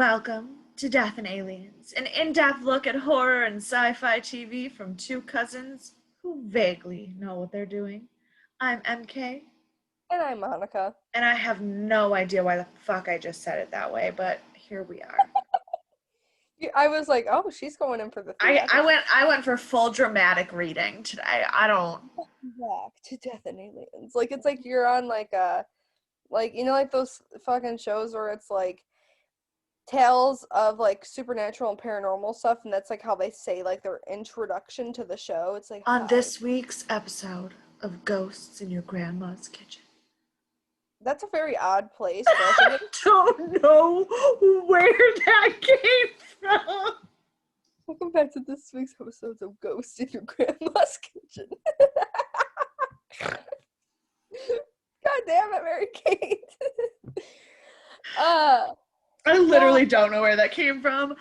Welcome to Death and Aliens, an in-depth look at horror and sci-fi TV from two cousins who vaguely know what they're doing. I'm MK, And I'm Monica. and I have no idea why the fuck I just said it that way, but here we are. I was like, oh, she's going in for the I, I theatrical. went I went for full dramatic reading today. I don't. Back to Death and Aliens. Like it's like you're on like those fucking shows where it's like tales of like supernatural and paranormal stuff, and that's like how they say like their introduction to the show. It's like, On hi. this week's episode of Ghosts in Your Grandma's Kitchen. That's a very odd place, but I think I don't know where that came from. welcome back to this week's episodes of Ghosts in Your Grandma's Kitchen. God damn it, Mary Kate. I literally don't know where that came from.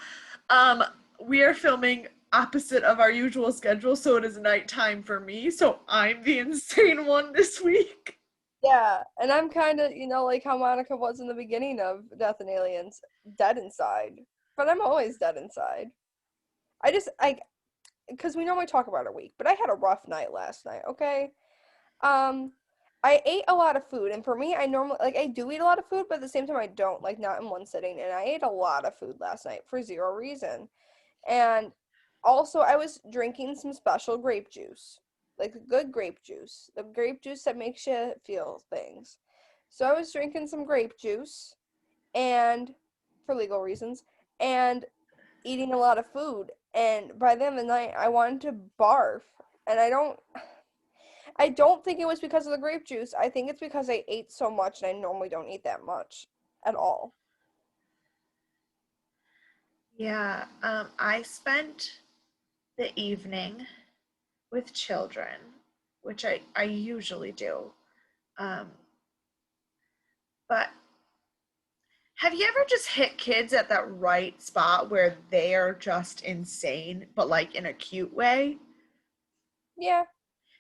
We are filming opposite of our usual schedule, so it is nighttime for me, so I'm the insane one this week. Yeah, and I'm kind of, like how Monica was in the beginning of Death and Aliens, dead inside. But I'm always dead inside. Because we normally talk about our week, but I had a rough night last night, okay? Um, I ate a lot of food, and for me, I normally, like, I do eat a lot of food, but at the same time, I don't, like, not in one sitting, and I ate a lot of food last night for zero reason. And also, I was drinking some special grape juice, like good grape juice, the grape juice that makes you feel things. So I was drinking some grape juice, and for legal reasons, and eating a lot of food. And by the end of the night, I wanted to barf, and I don't think it was because of the grape juice. I think it's because I ate so much, and I normally don't eat that much at all. Yeah, I spent the evening with children, which I usually do. Um, but have you ever just hit kids at that right spot where they are just insane, but like in a cute way? Yeah.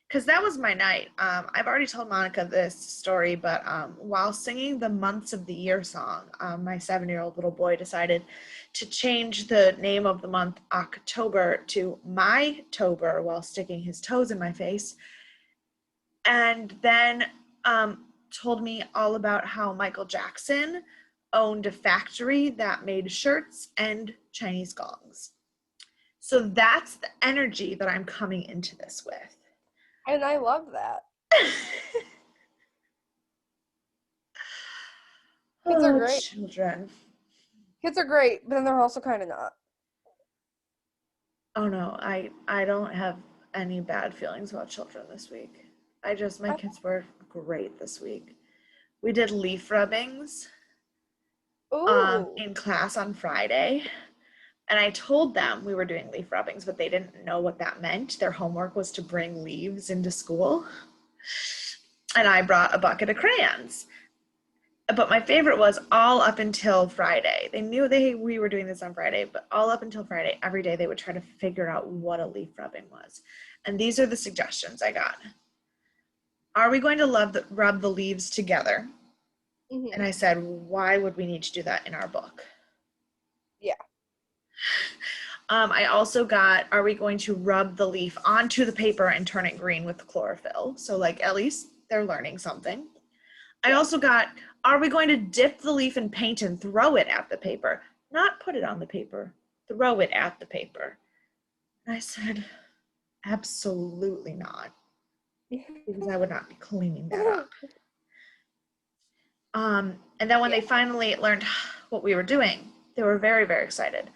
Because that was my night. I've already told Monica this story, but while singing the Months of the Year song, my 7-year-old little boy decided to change the name of the month October to My Tober while sticking his toes in my face, and then told me all about how Michael Jackson owned a factory that made shirts and Chinese gongs. So that's the energy that I'm coming into this with. And I love that. Kids are Oh, great. children. Kids are great, but then they're also kind of not. Oh no, I don't have any bad feelings about children this week. My kids were great this week. We did leaf rubbings Ooh. in class on Friday, and I told them we were doing leaf rubbings, but they didn't know what that meant. Their homework was to bring leaves into school, and I brought a bucket of crayons. But my favorite was all up until Friday. They knew we were doing this on Friday, but all up until Friday, every day they would try to figure out what a leaf rubbing was. And these are the suggestions I got. Are we going to rub the leaves together? And Mm-hmm. I said, why would we need to do that in our book? Yeah. I also got, are we going to rub the leaf onto the paper and turn it green with the chlorophyll? So like at least they're learning something. I Yeah. also got, are we going to dip the leaf in paint and throw it at the paper? Not put it on the paper, throw it at the paper. And I said, absolutely not, because I would not be cleaning that up. And then when Yeah. they finally learned what we were doing, they were very, very excited.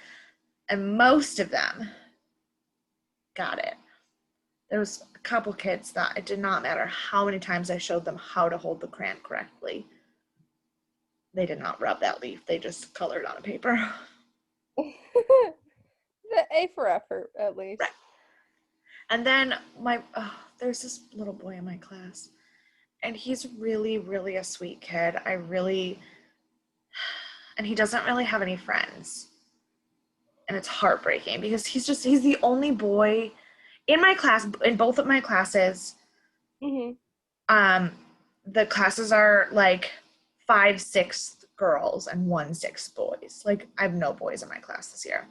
And most of them got it. There was a couple kids that it did not matter how many times I showed them how to hold the crayon correctly. They did not rub that leaf. They just colored on a paper. The A for effort, at Right. least. And then there's this little boy in my class, and he's really, really a sweet kid. And he doesn't really have any friends. And it's heartbreaking because he's the only boy in my class, in both of my classes. Mm-hmm. Um, the classes are like 5th, 6th girls and 1-6 boys. Like, I have no boys in my class this year.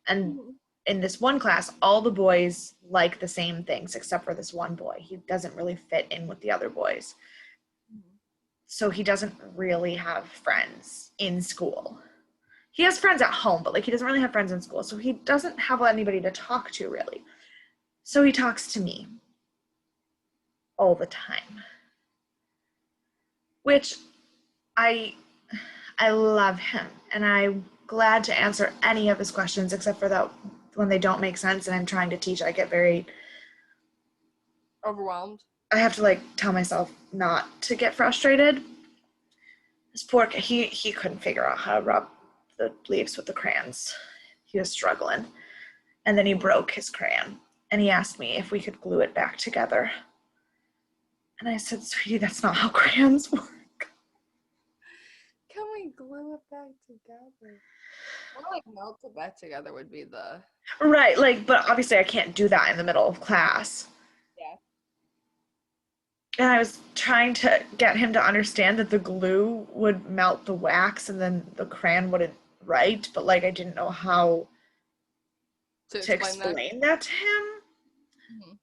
And Mhm. in this one class, all the boys like the same things except for this one boy. He doesn't really fit in with the other boys. Mhm. So he doesn't really have friends in school. He has friends at home, but like he doesn't really have friends in school. So he doesn't have anybody to talk to really. So he talks to me all the time, which I I love him and I'm glad to answer any of his questions except for that when they don't make sense and I'm trying to teach, I get very Overwhelmed. I have to like tell myself not to get frustrated. This poor kid, he couldn't figure out how to rub the leaves with the crayons. He was struggling. And then he Mhm. broke his crayon. And he asked me if we could glue it back together. And I said, sweetie, that's not how crayons work. Can we glue it back together? Or like melt it back together would be the Right, like, but obviously I can't do that in the middle of class. yeah. And I was trying to get him to understand that the glue would melt the wax and then the crayon wouldn't write, but like I didn't know how To to explain that. explain that to him. Mhm.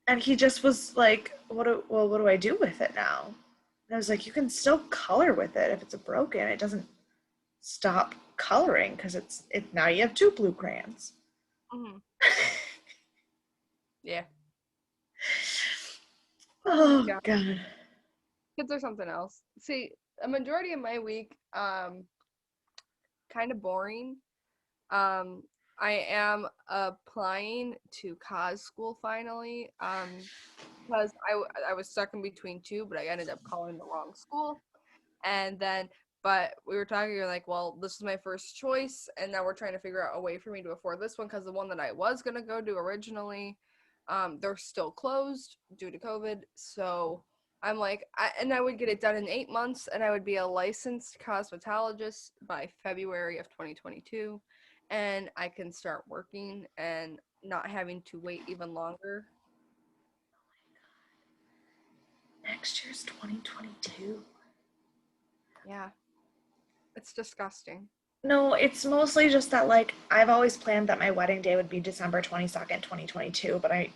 And he just was like, what do I do with it now? And I was like, you can still color with it if it's broken. It doesn't stop coloring because it now you have 2 blue crayons. Mhm. Yeah. Oh Oh god. god. Kids are something else. See, a majority of my week, kind of boring. Um, I am applying to cause school finally. Because I was stuck in between two, but I ended up calling the wrong school. And then, but we were talking, you're like, well, this is my first choice, and now we're trying to figure out a way for me to afford this one because the one that I was gonna go to originally, they're still closed due to COVID. So I'm like, and I would get it done in 8 months, and I would be a licensed cosmetologist by February of 2022, and I can start working and not having to wait even longer. Next year's 2022. Yeah, it's disgusting. No, it's mostly just that like I've always planned that my wedding day would be December 22nd, 2022, but I'm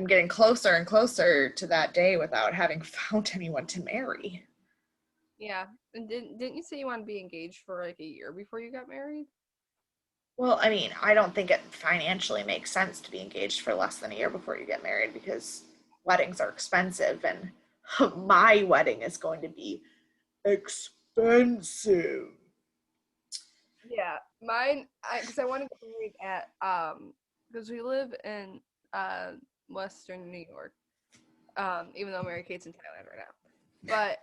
getting closer and closer to that day without having found anyone to marry. Yeah, and didn't you say you want to be engaged for like a year before you got married? Well, I mean, I don't think it financially makes sense to be engaged for less than a year before you get married because weddings are expensive and my wedding is going to be expensive. Yeah, mine. Because I want to get married at because we live in uh Western New York. Even though Mary Kate's in Thailand right now, but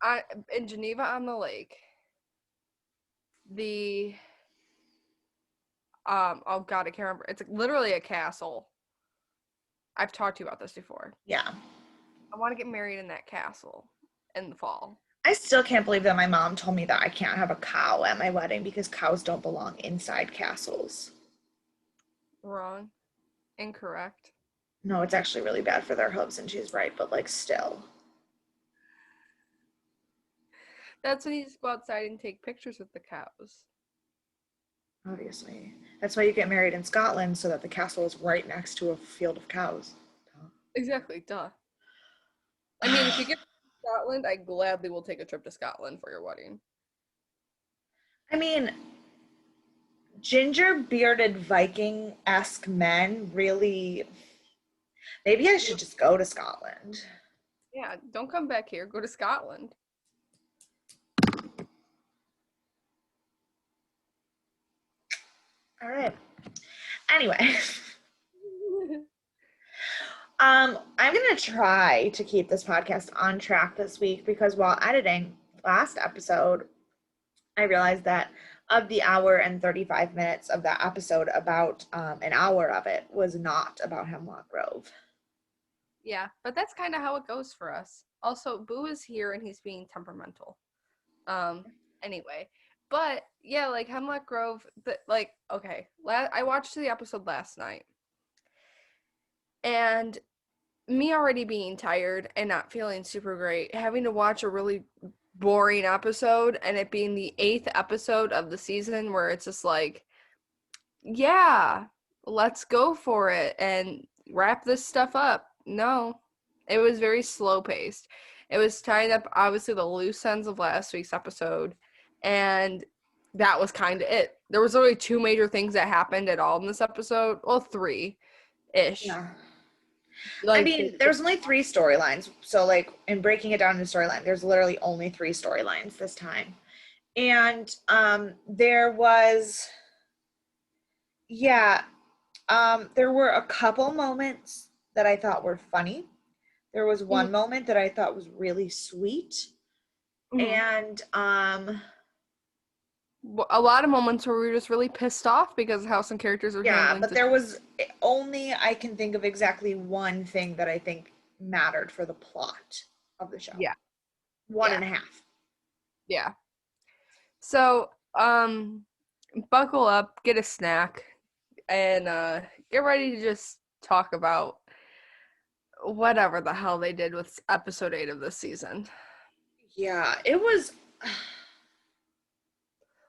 I in Geneva on the lake. The oh god, I can't remember. It's literally a castle. I've talked to you about this before. Yeah. I want to get married in that castle in the fall. I still can't believe that my mom told me that I can't have a cow at my wedding because cows don't belong inside castles. Wrong. Incorrect. No, it's actually really bad for their hooves, and she's right, but like still. That's when you just go outside and take pictures with the cows. Obviously. That's why you get married in Scotland so that the castle is right next to a field of cows. Exactly, duh. I mean, if you get to Scotland, I gladly will take a trip to Scotland for your wedding. I mean, ginger bearded Viking esque men really. Maybe I should just go to Scotland. Yeah, don't come back here. Go to Scotland. All right. Anyway, I'm gonna try to keep this podcast on track this week because while editing last episode, I realized that of the hour and 35 minutes of that episode, about an hour of it was not about Hemlock Grove. Yeah, but that's kind of how it goes for us. Also, Boo is here and he's being temperamental. Um, anyway, but yeah, like Hemlock Grove, like okay, I watched the episode last night, and me already being tired and not feeling super great, having to watch a really boring episode and it being the 8th episode of the season where it's just like, yeah, let's go for it and wrap this stuff up. No, it was very slow paced. It was tying up, obviously, the loose ends of last week's episode, and that was kind of it. There was only two major things that happened at all in this episode. Well, three ish. Yeah. I Like, mean, there's only three storylines. So, like, in breaking it down into storyline, there's literally only three storylines this time. And there was, yeah, there were a couple moments that I thought were funny. There was one moment that I thought was really sweet. mhm. And A lot of moments where we were just really pissed off because of how some characters are yeah, handling but there was only, I can think of exactly one thing that I think mattered for the plot of the show. Yeah. One Yeah. and a half. Yeah. So, buckle up, get a snack, and get ready to just talk about whatever the hell they did with episode 8 of this season. Yeah, it was.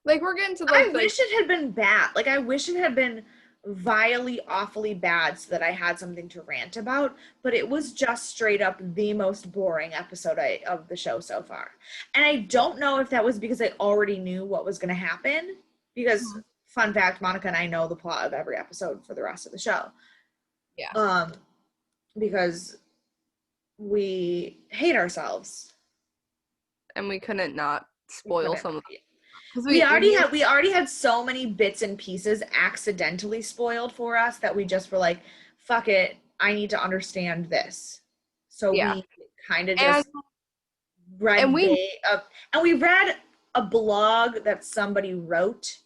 Like, we're getting to I like wish it had been bad. Like, I wish it had been vilely, awfully bad so that I had something to rant about. But it was just straight up the most boring episode of the show so far. And I don't know if that was because I already knew what was going to happen. Because, fun fact, Monica and I know the plot of every episode for the rest of the show. Yeah. Because we hate ourselves. And we couldn't not spoil some of them. We already had so many bits and pieces accidentally spoiled for us that we just were like, fuck it, I need to understand this. So yeah. we kind of just read and we read a blog that somebody wrote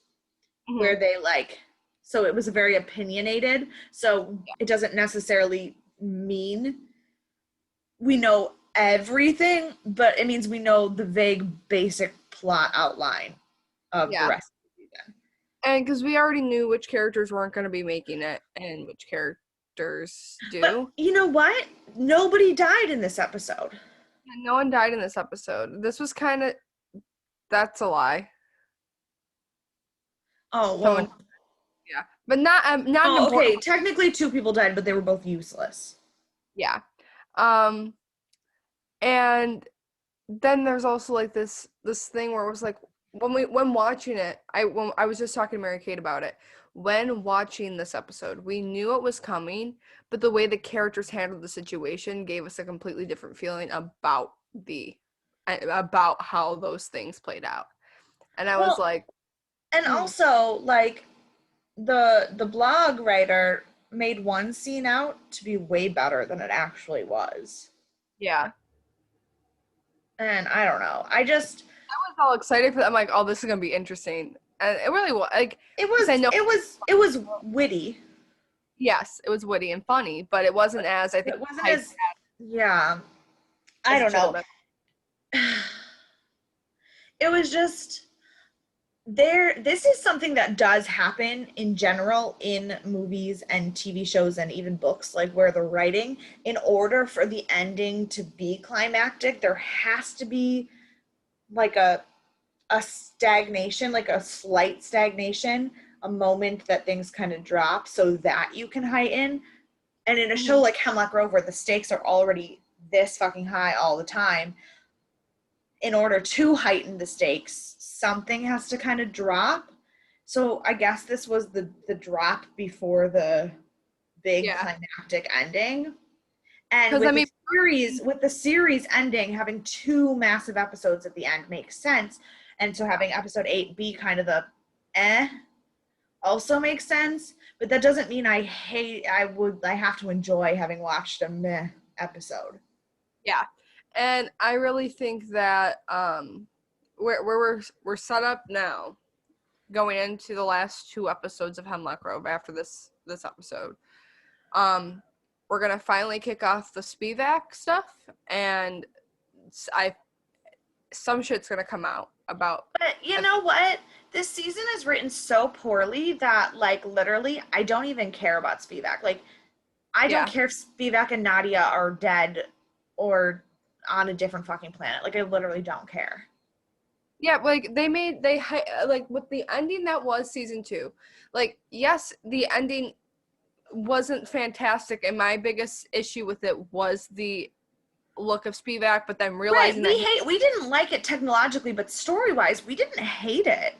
where they like, so it was very opinionated, so it doesn't necessarily mean we know everything, but it means we know the vague basic plot outline of the rest of the season. And because we already knew which characters weren't going to be making it and which characters do. But you know what? Nobody died in this episode. No one died in this episode. This was kind of, that's a lie. Oh, well. Someone, yeah. But not oh, okay. Technically 2 people died, but they were both useless. Yeah. And then there's also like this thing where it was like, when watching it, I was just talking to Mary Kate about it. When watching this episode, we knew it was coming, but the way the characters handled the situation gave us a completely different feeling about how those things played out. And I was like, and also like the blog writer made one scene out to be way better than it actually was. Yeah. And I don't know. I was all excited for that. I'm like, oh, this is gonna be interesting, and it really was. Like, it was witty. Yes, it was witty and funny, but it wasn't as, I think, it wasn't as yeah. I don't know. It was just this is something that does happen in general in movies and TV shows and even books, like where the writing, in order for the ending to be climactic, there has to be like a stagnation, like a slight stagnation, a moment that things kind of drop so that you can heighten. And in a show like Hemlock Grove, where the stakes are already this fucking high all the time, in order to heighten the stakes, something has to kind of drop. So I guess this was the drop before the big climactic ending. And with the series ending, having 2 massive episodes at the end makes sense. And so having episode 8 be kind of the also makes sense. But that doesn't mean I have to enjoy having watched a meh episode. Yeah. And I really think that we're set up now, going into the last 2 episodes of Hemlock Grove after this episode. We're gonna finally kick off the Spivak stuff, and some shit's gonna come out about. But you know what? This season is written so poorly that, like, literally, I don't even care about Spivak. Like, I don't Yeah. care if Spivak and Nadia are dead or on a different fucking planet. Like, I literally don't care. Yeah, like like with the ending that was season 2. Like, yes, the ending wasn't fantastic, and my biggest issue with it was the look of Spivak, but then Right. realizing that We didn't like it technologically, but story-wise, we didn't hate it.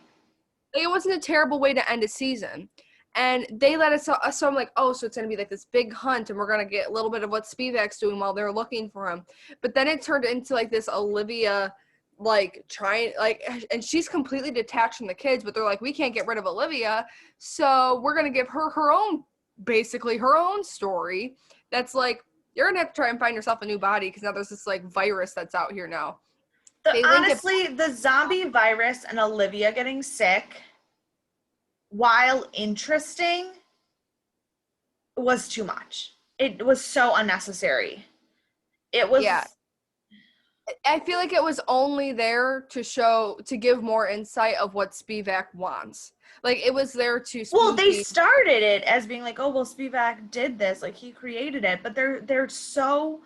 it wasn't a terrible way to end a season. And they let us, so I'm like, oh, so it's going to be like this big hunt, and we're going to get a little bit of what Spivak's doing while they're looking for him. But then it turned into like this Olivia, like trying, like, and she's completely detached from the kids, but they're like, we can't get rid of Olivia, so we're going to give her her own, basically her own story. That's like, you're going to have to try and find yourself a new body because now there's this like virus that's out here now. They link it. Honestly, the zombie virus and Olivia getting sick, while interesting, was too much. It was so unnecessary. It Yeah, was, I feel like it was only there to give more insight of what Spivak wants. Like, it was there to well, spoon they feed. started it as being like, oh, well, Spivak did this, like he created it, but they're so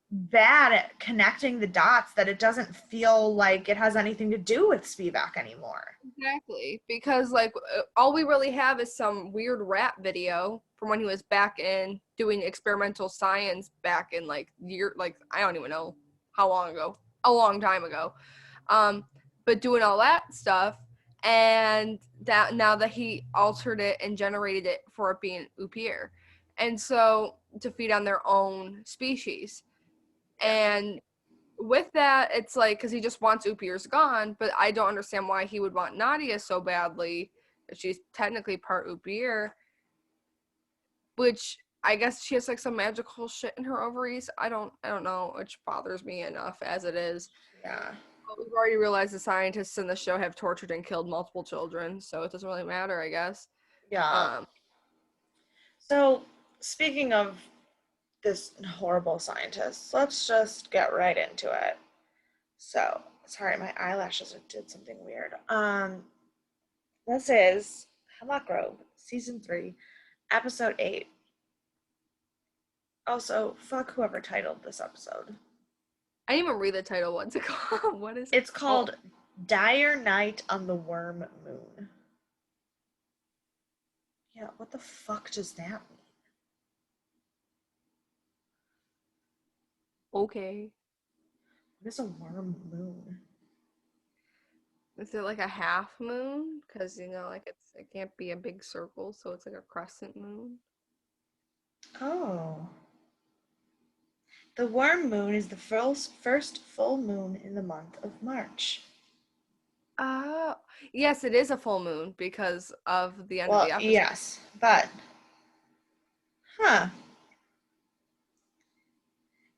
bad at connecting the dots that it doesn't feel like it has anything to do with Spivak anymore. Exactly, because like all we really have is some weird rap video from when he was back in doing experimental science back in like I don't even know how long ago, a long time ago. Um, but doing all that stuff, and that now that he altered it and generated it for it being Upier, and so to feed on their own species. Yeah. And with that, it's like, because he just wants Upier's gone, but I don't understand why he would want Nadia so badly. She's technically part Upier, which I guess she has like some magical shit in her ovaries. I don't know, which bothers me enough as it is. Yeah. But we've already realized the scientists in the show have tortured and killed multiple children, so it doesn't really matter, I guess. Yeah. Um, So, speaking of this horrible scientist, let's just get right into it. So, sorry, my eyelashes did something weird. This is Hemlock Grove, season 3, episode 8. Also, fuck whoever titled this episode. I didn't even read the title. What's it called? What is it? It's called Dire Night on the Worm Moon. Yeah, what the fuck does that mean? Okay. What is a worm moon? Is it like a half moon? Because like it can't be a big circle, so it's like a crescent moon. Oh. The worm moon is the first full moon in the month of March. Oh, yes, it is a full moon because of the end of Well, the episode. yes, but, huh.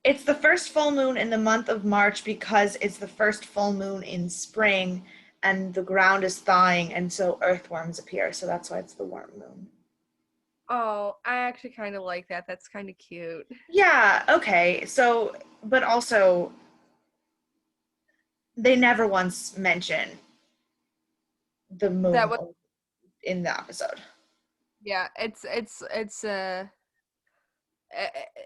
It's the first full moon in the month of March because it's the first full moon in spring and the ground is thawing and so earthworms appear. So that's why it's the worm moon. Oh, I actually kind of like that. That's kind of cute. Yeah, okay. So, but also, they never once mention the That moon was in the episode. Yeah.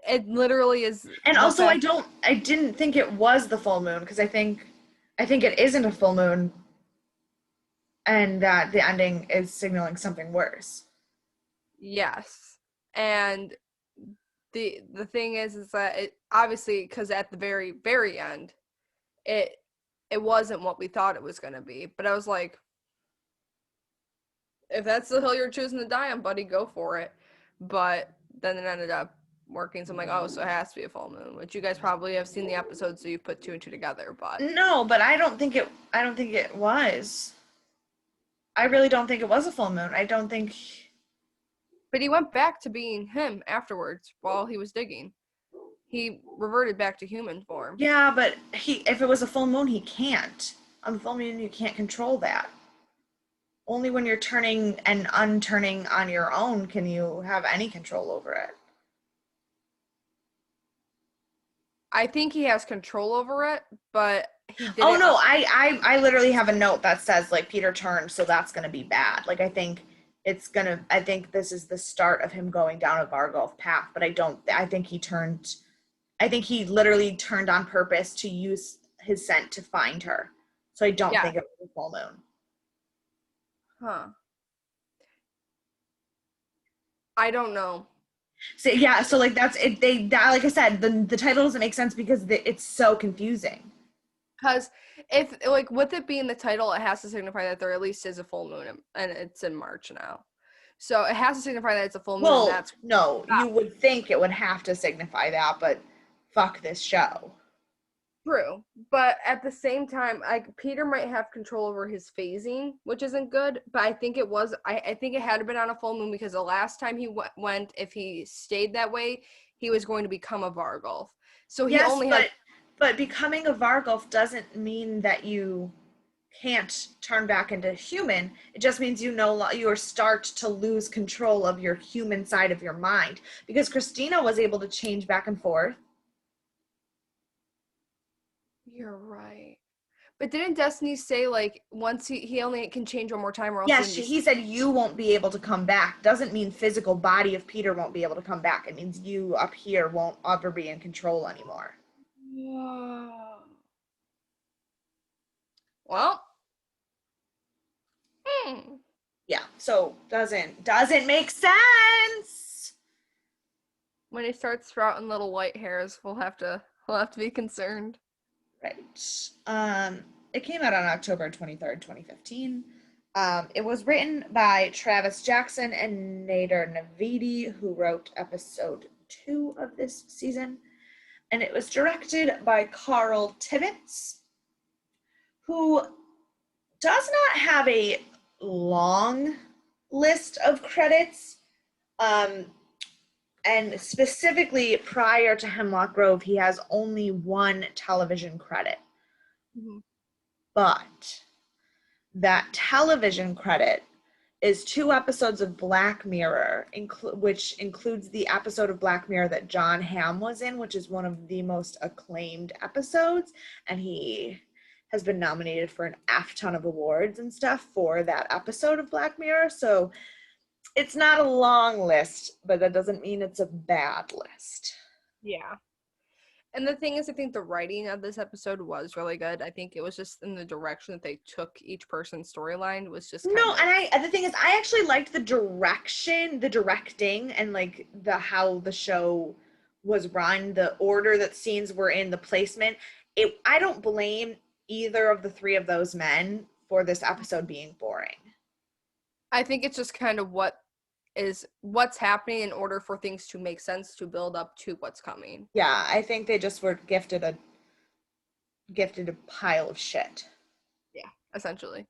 It literally is And the also, fact. I didn't think it was the full moon because I think it isn't a full moon and that the ending is signaling something worse. Yes, and the thing is that it obviously, because at the very end, it it wasn't what we thought it was gonna be. But I was like, if that's the hill you're choosing to die on, buddy, go for it. But then it ended up working. So I'm like, oh, so it has to be a full moon, which you guys probably have seen the episode, so you put two and two together. But No, but I don't think it was. I really don't think it was a full moon. I don't think. he went back to being him afterwards while he was digging. He reverted back to human form. Yeah, but if it was a full moon, he can't. On the full moon, you can't control that. Only when you're turning and unturning on your own can you have any control over it. I think he has control over it, but he did Oh it. no, I literally have a note that says like Peter turned, so that's gonna be bad. Like I think I think this is the start of him going down a Vargolf path, but I think he literally turned on purpose to use his scent to find her. So I don't Yeah. think it was a full moon. Huh. I don't know. So yeah, so like that's it. Like I said, the title doesn't make sense because it's so confusing. Because if, like, with it being the title, it has to signify that there at least is a full moon, and it's in March now. So it has to signify that it's a full moon, and Well, that's no, you would think it would have to signify that, but fuck this show. true. But at the same time, like, Peter might have control over his phasing, which isn't good. But I think it was, I think it had to been on a full moon because the last time he went, if he stayed that way, he was going to become a Vargolf. So he Yes, only has. but becoming a Vargolf doesn't mean that you can't turn back into human. It just means you start to lose control of your human side of your mind because Christina was able to change back and forth. You're right. But didn't Destiny say, like, once he only can change one more time or else he's Yes, gonna be he said you won't be able to come back. Doesn't mean physical body of Peter won't be able to come back. It means you up here won't ever be in control anymore. Whoa. Well, hmm. Yeah, so doesn't make sense. When he starts sprouting little white hairs, we'll have to be concerned. Right. It came out on October 23rd, 2015. It was written by Travis Jackson and Nader Navidi, who wrote episode 2 of this season. And it was directed by Carl Tibbets, who does not have a long list of credits. And specifically prior to Hemlock Grove, he has only one television credit. Mm-hmm. But that television credit is 2 episodes of Black Mirror, which includes the episode of Black Mirror that John Hamm was in, which is one of the most acclaimed episodes. And he has been nominated for an F ton of awards and stuff for that episode of Black Mirror. So it's not a long list, but that doesn't mean it's a bad list. Yeah. And the thing is, I think the writing of this episode was really good. I think it was just in the direction that they took each person's storyline was just kind No, of. and the thing is, I actually liked the directing, and like the how the show was run, the order that scenes were in, the placement. I don't blame either of the 3 of those men for this episode being boring. I think it's just kind of what's happening in order for things to make sense to build up to what's coming. Yeah, I think they just were gifted a pile of shit. Yeah, essentially.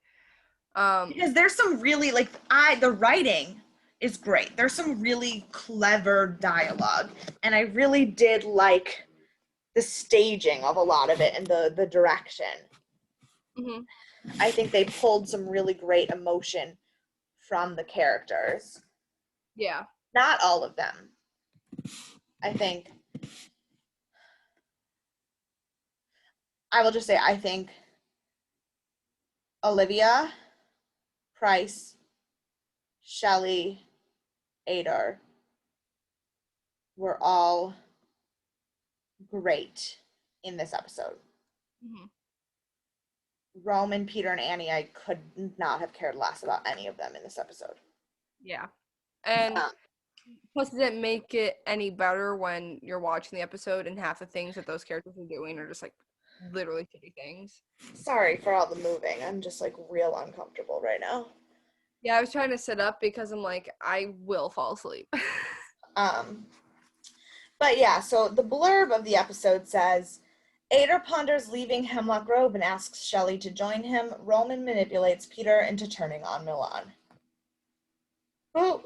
Because there's some really the writing is great. There's some really clever dialogue, and I really did like the staging of a lot of it and the direction. Mm-hmm. I think they pulled some really great emotion from the characters. Yeah. Not all of them. I think I will just say I think Olivia, Price, Shelley, Adar were all great in this episode. Mm-hmm. Roman, Peter, and Annie, I could not have cared less about any of them in this episode. Yeah. And Um, plus, it didn't make it any better when you're watching the episode and half the things that those characters are doing are just like literally shitty things. Sorry for all the moving. I'm just like real uncomfortable right now. Yeah, I was trying to sit up because I'm like, I will fall asleep. Um, but yeah, so the blurb of the episode says, Ader ponders leaving Hemlock Grove and asks Shelley to join him. Roman manipulates Peter into turning on Milan. Well,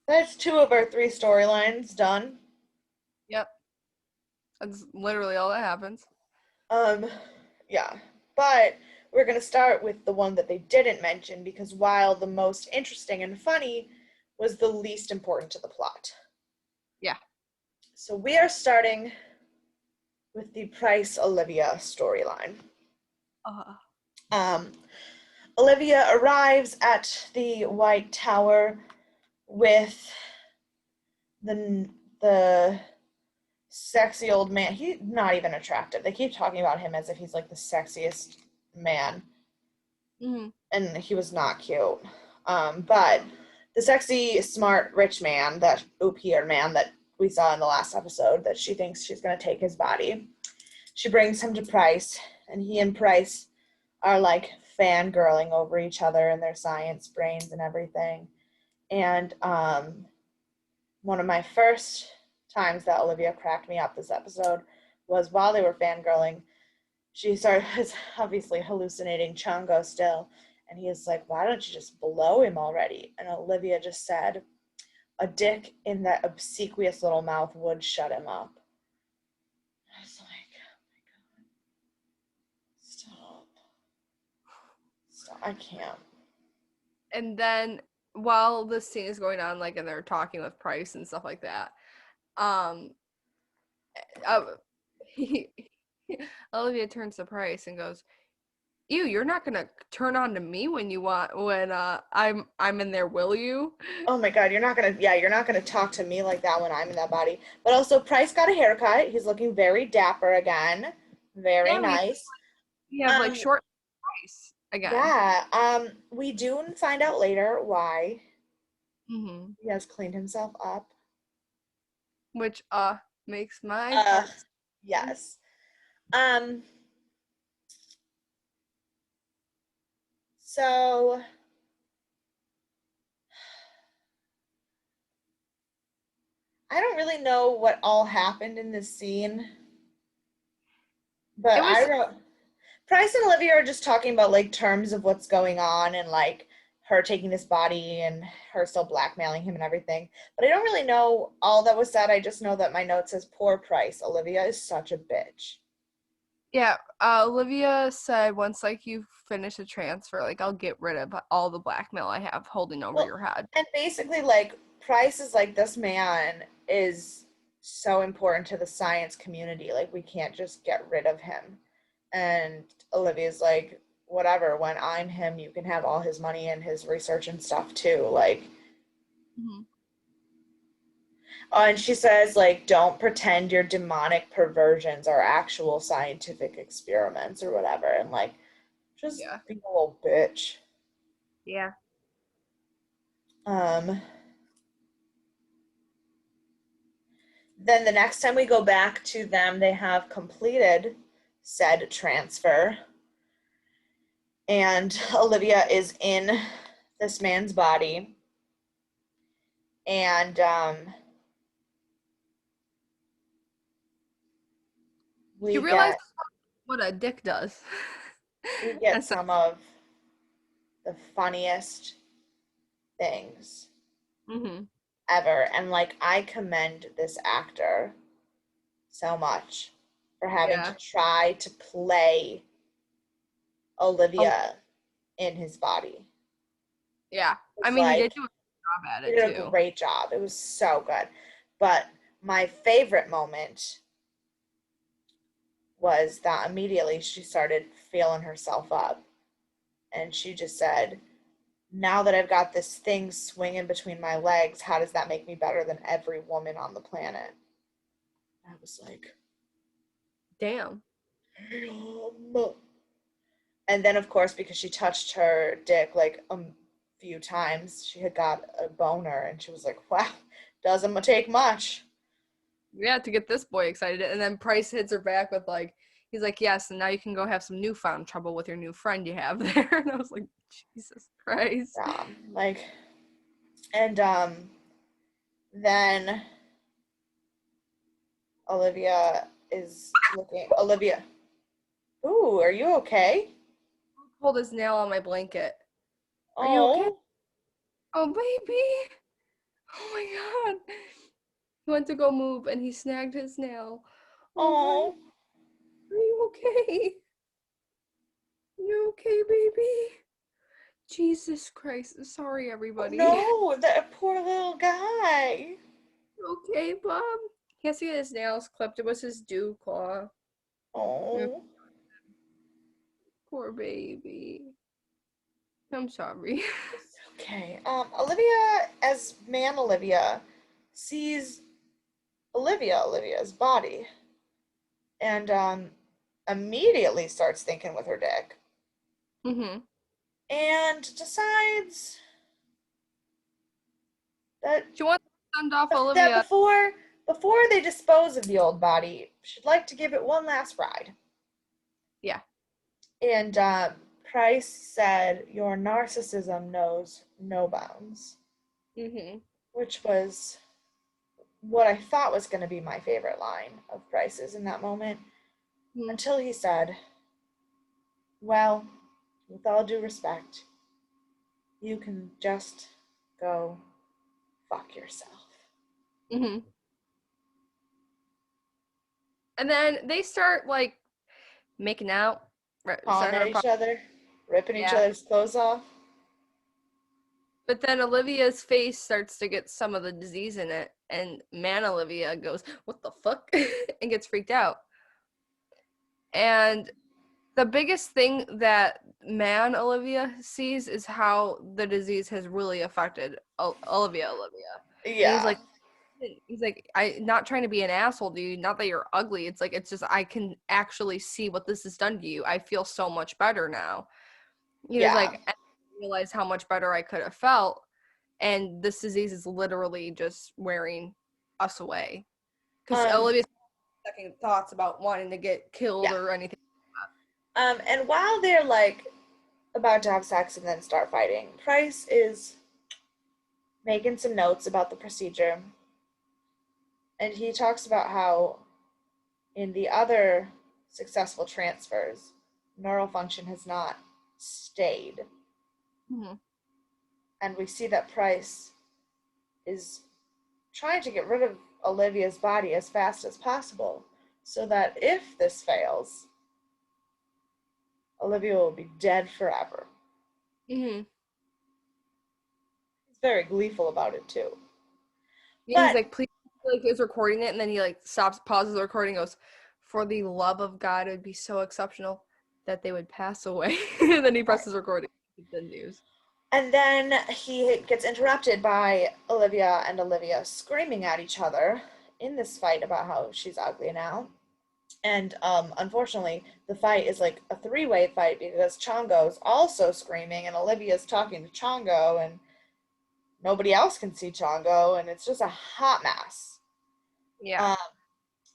that's 2 of our 3 storylines done. Yep. That's literally all that happens. Yeah. But we're going to start with the one that they didn't mention because while the most interesting and funny, was the least important to the plot. Yeah. So we are starting with the Price Olivia storyline. Uh, Um, Olivia arrives at the White Tower with the sexy old man. He's not even attractive. They keep talking about him as if he's like the sexiest man, Hmm. and he was not cute. But the sexy, smart, rich man, that Upier man that we saw in the last episode, that she thinks she's gonna take his body. She brings him to Price, and he and Price are like fangirling over each other and their science brains and everything. And one of my first times that Olivia cracked me up this episode was while they were fangirling. She started obviously hallucinating Chongo still, and he is like, "Why don't you just blow him already?" And Olivia just said, "A dick in that obsequious little mouth would shut him up." I was like, "Oh my god, stop, stop! I can't." And then while this scene is going on, like, and they're talking with Price and stuff like that, um, uh, he, Olivia turns to Price and goes, "Ew, you're not gonna turn on to me when you want when I'm in there, will you?" Oh my god, you're not gonna talk to me like that when I'm in that body. But also, Price got a haircut. He's looking very dapper again, very Yeah, nice. we have like Um, short Price again. yeah. We do find out later why Hmm. he has cleaned himself up. Which makes my Uh, heart. yes. Um, so I don't really know what all happened in this scene, but It I was wrote Price and Olivia are just talking about like terms of what's going on and like her taking this body and her still blackmailing him and everything. But I don't really know all that was said. I just know that my note says poor Price. Olivia is such a bitch. Yeah, Olivia said once like you finish the transfer, like I'll get rid of all the blackmail I have holding over Well, your head. and basically like Price is like this man is so important to the science community. Like we can't just get rid of him. And Olivia's like, whatever, when I'm him, you can have all his money and his research and stuff too. Like, Hmm. and she says, like, don't pretend your demonic perversions are actual scientific experiments or whatever. And like, just Yeah. be a little bitch. Yeah. Um, then the next time we go back to them, they have completed said transfer. And Olivia is in this man's body. And She we realized get what a dick does. we get And so, some of the funniest things hmm, ever. And like, I commend this actor so much for having to yeah. try to play Oh, Olivia in his body. yeah. I It's mean, he like did do a good job at he it did a too. great job. It was so good. But my favorite moment was that immediately she started feeling herself up. And she just said, now that I've got this thing swinging between my legs, how does that make me better than every woman on the planet? I was like, Damn. damn. And then, of course, because she touched her dick like a few times, she had got a boner, and she was like, wow, doesn't take much. Yeah, to get this boy excited. And then Price hits her back with like, he's like, yes, and now you can go have some newfound trouble with your new friend you have there. And I was like, Jesus Christ. Like, and then Olivia is looking. Olivia, ooh, are you okay? Pulled his nail on my blanket. Are you okay? Oh, Oh, baby. Oh my God. He went to go move and he snagged his nail. Oh, honey, oh, are you okay? You okay, baby? Jesus Christ. Sorry, everybody. no, that poor little guy. Okay, Bob? He has to get his nails clipped. It was his dew claw. Mm, Oh, poor baby. I'm sorry. It's okay. Olivia, as man Olivia, sees Olivia's body, and immediately starts thinking with her dick, Mm-hmm. and decides that She wants to send off that Olivia. before they dispose of the old body, she'd like to give it one last ride. Yeah. And Price said, "Your narcissism knows no bounds," Mm-hmm. which was what I thought was going to be my favorite line of Price's in that moment, Mm-hmm. until he said, "Well, with all due respect, you can just go fuck yourself." Mm-hmm. And then they start like making out, Pawing starting at to each other, ripping each yeah. other's clothes off. But then Olivia's face starts to get some of the disease in it, and man Olivia goes, "What the fuck?" and gets freaked out. And the biggest thing that man Olivia sees is how the disease has really affected Olivia. And Yeah, he's like, I not trying to be an asshole, dude. Not that you're ugly. It's like it's just I can actually see what this has done to you. I feel so much better now. He was yeah. like, I realized how much better I could have felt, and this disease is literally just wearing us away. Because Um, Olivia's second thoughts about wanting to get killed yeah. or anything. And while they're like about to have sex and then start fighting, Price is making some notes about the procedure, and he talks about how in the other successful transfers, neural function has not stayed. Mm-hmm. And we see that Price is trying to get rid of Olivia's body as fast as possible so that if this fails, Olivia will be dead forever. Mm-hmm. He's very gleeful about it too. Yeah, he's But like, please, like, is recording it, and then he like stops, pauses the recording, goes, "For the love of God, it would be so exceptional that they would pass away." and then he presses recording. Continues. and then he gets interrupted by Olivia and Olivia screaming at each other in this fight about how she's ugly now. And unfortunately, the fight is like a three-way fight because Chongo's also screaming and Olivia's talking to Chongo and nobody else can see Chongo and it's just a hot mess. Yeah. Um,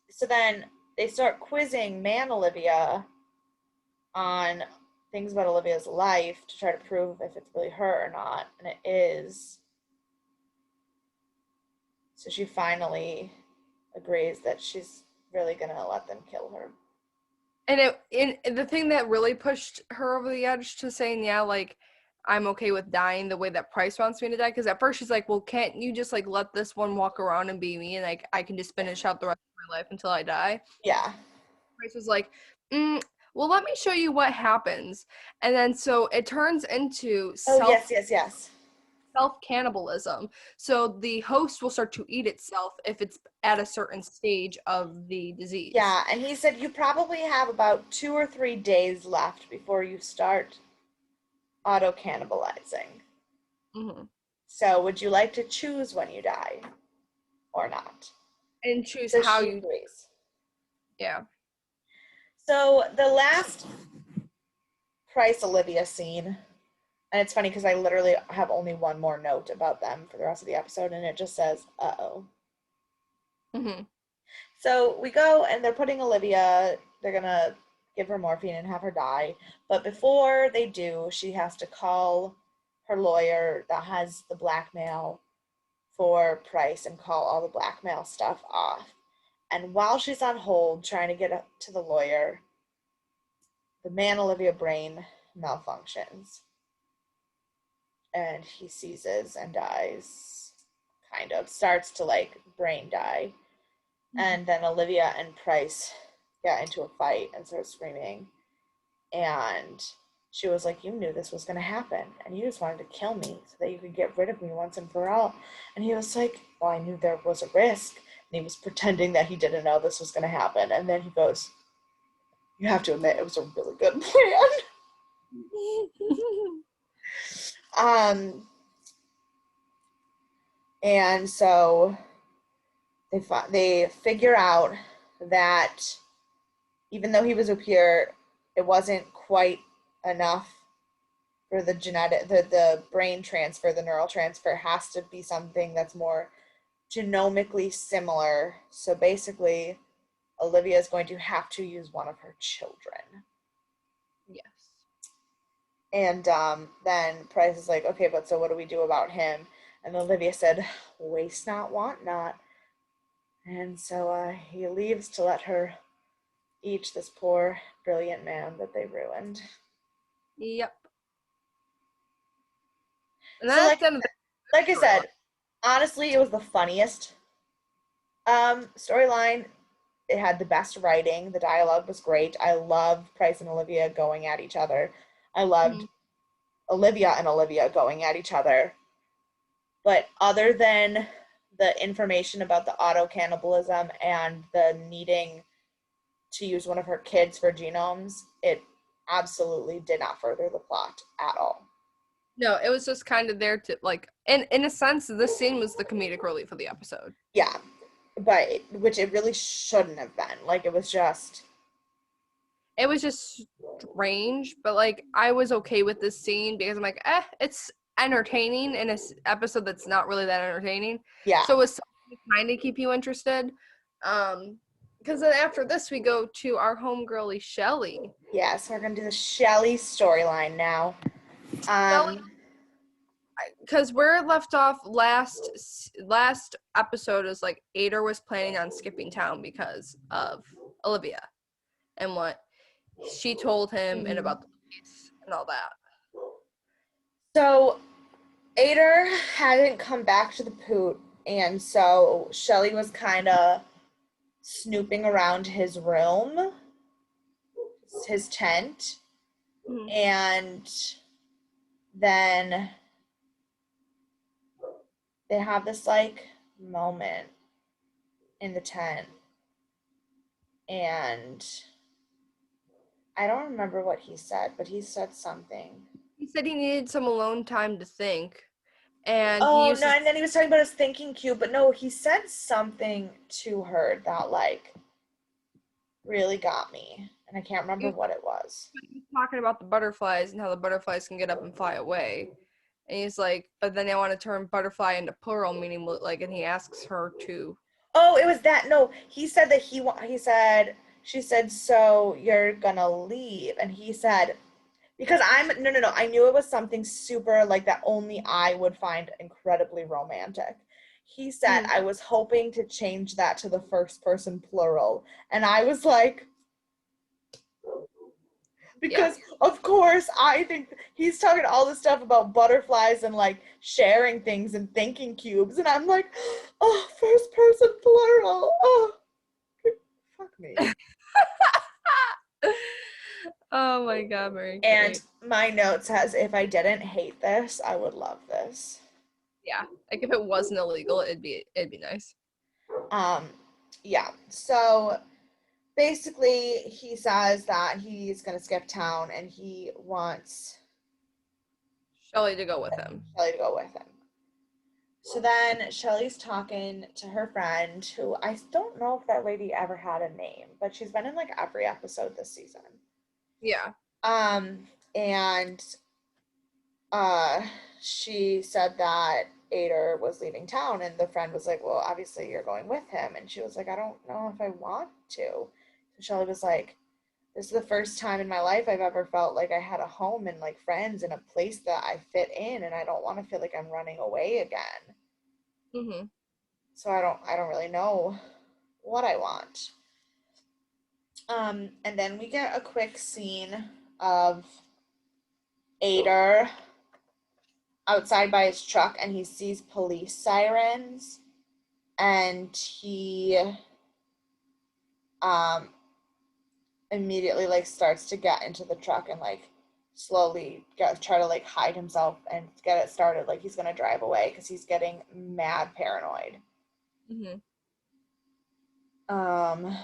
so then they start quizzing Man Olivia on things about Olivia's life to try to prove if it's really her or not, and it is. So she finally agrees that she's really gonna let them kill her. And the thing that really pushed her over the edge to saying, yeah, like, I'm okay with dying the way that Price wants me to die. Because at first she's like, well, can't you just like let this one walk around and be me, and like I can just finish out the rest of my life until I die? Yeah. Price was like, mm, well, let me show you what happens. And then so it turns into Oh yes, yes, yes. self cannibalism. So the host will start to eat itself if it's at a certain stage of the disease. Yeah, and he said you probably have about 2 or 3 days left before you start auto cannibalizing. Mm-hmm. So would you like to choose when you die or not? And choose So how she you, agrees. yeah. So the last Price Olivia scene, and it's funny because I literally have only one more note about them for the rest of the episode, and it just says, "Uh oh." Mm-hmm. So we go and they're putting Olivia, they're gonna give her morphine and have her die. But before they do, she has to call her lawyer that has the blackmail for Price and call all the blackmail stuff off. And while she's on hold trying to get up to the lawyer, the man Olivia brain malfunctions and he seizes and dies, kind of starts to like brain die. And then Olivia and Price get into a fight and start screaming. And she was like, "You knew this was going to happen, and you just wanted to kill me so that you could get rid of me once and for all." And he was like, "Well, I knew there was a risk." And he was pretending that he didn't know this was going to happen. And then he goes, "You have to admit, it was a really good plan." Um, and so they figure out that even though he was a pure, it wasn't quite enough for the the brain transfer, the neural transfer has to be something that's more genomically similar. So basically, Olivia is going to have to use one of her children. Yes. And then Price is like, okay, but so what do we do about him? And Olivia said, waste not, want not. And so he leaves to let her eat this poor, brilliant man that they ruined. Yep. And So that's the end of like I the storyline. said, honestly, it was the funniest storyline. It had the best writing. The dialogue was great. I loved Price and Olivia going at each other. I loved Mhm. Olivia and Olivia going at each other. But other than the information about the auto cannibalism and the needing to use one of her kids for genomes, it absolutely did not further the plot at all. No, it was just kind of there to like, in a sense, this scene was the comedic relief of the episode. Yeah, but which it really shouldn't have been. Like it was just It was just strange, but like I was okay with this scene because I'm like, it's entertaining in an episode that's not really that entertaining. yeah. So it was something to kind of keep you interested. Because then after this we go to our homegirly Shelly. Yeah, so we're gonna do the Shelly storyline now. Shelly, Um because where it left off last episode is like Ader was planning on skipping town because of Olivia and what she told him and about the police and all that. so Ader hadn't come back to the Poot, and so Shelly was kind of snooping around his room, his tent, Mm-hmm. and then they have this like moment in the tent, and I don't remember what he said, but he said something. He said he needed some alone time to think, and he Oh used no, to. and then he was talking about his thinking cube, but no, he said something to her that like really got me, and I can't He remember was what it was. talking about the butterflies and how the butterflies can get up and fly away. And he's like, but then I want to turn butterfly into plural, meaning like, and he asks her to. Oh, it was that. No, he said that he said she said so you're gonna leave, and he said because I'm no, I knew it was something super like that only I would find incredibly romantic. He said Mm, I was hoping to change that to the first person plural, and I was like, yeah. because of course I think he's talking all this stuff about butterflies and like sharing things and thinking cubes, and I'm like, oh, first person plural. Oh, fuck me. Oh my god, Mary And Kate. my note says if I didn't hate this, I would love this. Yeah, like if it wasn't illegal, it'd be nice. Um, yeah. So basically, he says that he's gonna skip town and he wants Shelly to go with him. Shelly to go with him. So then Shelly's talking to her friend, who I don't know if that lady ever had a name, but she's been in like every episode this season. Yeah. And uh, she said that Ader was leaving town, and the friend was like, well, obviously you're going with him. And she was like, I don't know if I want to. So Shelly was like, this is the first time in my life I've ever felt like I had a home and like friends and a place that I fit in, and I don't want to feel like I'm running away again. Mhm. So I don't really know what I want. And then we get a quick scene of Ader outside by his truck, and he sees police sirens, and he um immediately like starts to get into the truck and like slowly try to like hide himself and get it started like he's gonna drive away because he's getting mad paranoid. Mhm. um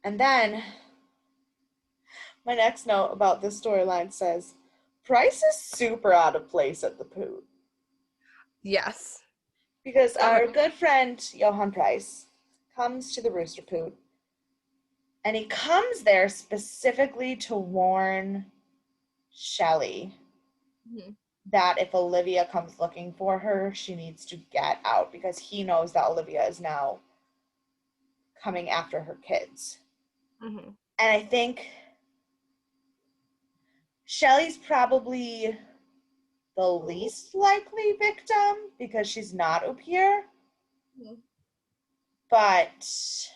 and then My next note about this storyline says, Price is super out of place at the Poot. Yes. Because Um, our good friend, Johan Price, comes to the Rooster Poot. And he comes there specifically to warn Shelley mhm, that if Olivia comes looking for her, she needs to get out because he knows that Olivia is now coming after her kids. mhm, And I think Shelley's probably the least likely victim because she's not Upir. mhm. But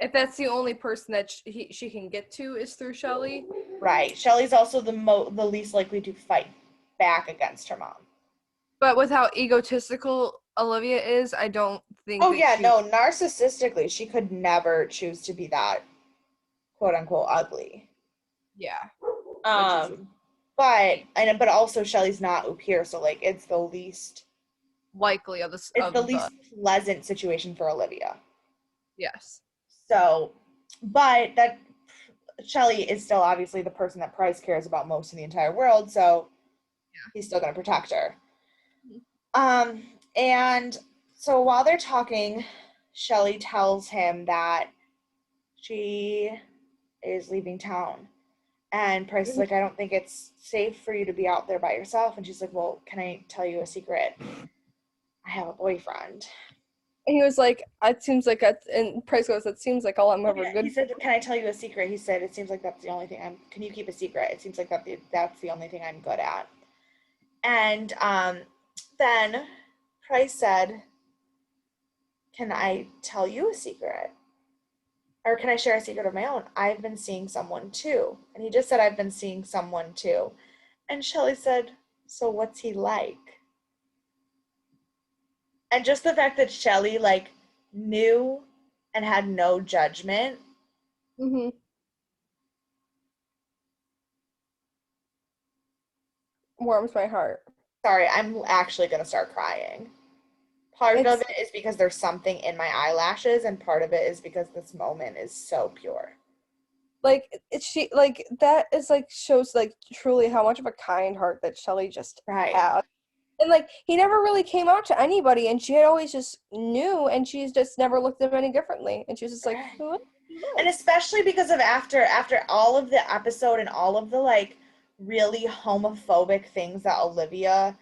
If that's the only person that she can get to is through Shelley. right, Shelley's also the least likely to fight back against her mom. But with how egotistical Olivia is, I don't think Oh that yeah, she. no, narcissistically, she could never choose to be that quote unquote ugly. Yeah, which is Um, but also Shelley's not Upir, so like likely of this it's the of the least pleasant situation for Olivia. yes. So, but that Shelley is still obviously the person that Price cares about most in the entire world, so he's still going to protect her. Mhm. Um, and so while they're talking, Shelley tells him that she is leaving town. And Price is like, I don't think it's safe for you to be out there by yourself. And she's like, well, can I tell you a secret? I have a boyfriend. And he was like, "It seems like that." And Price goes, "It seems like all I'm Oh ever yeah, he good said, "Can I tell you a secret?" He said, "It seems like that's the only thing I'm. Can you keep a secret? It seems like that's the only thing I'm good at." And then Price said, "Can I tell you a secret? Or can I share a secret of my own? I've been seeing someone too." And he just said, "I've been seeing someone too." And Shelley said, "So what's he like?" And just the fact that Shelley like knew and had no judgment. hmm warms my heart." Sorry, I'm actually gonna start crying. Part of It's it is because there's something in my eyelashes, and part of it is because this moment is so pure. like she like that is like shows like truly how much of a kind heart that Shelley just Right. has. And like he never really came out to anybody, and she had always just knew, and she's just never looked at him any differently. And she was just like, Right. "Who is And this?" especially because of after all of the episode and all of the like really homophobic things that Olivia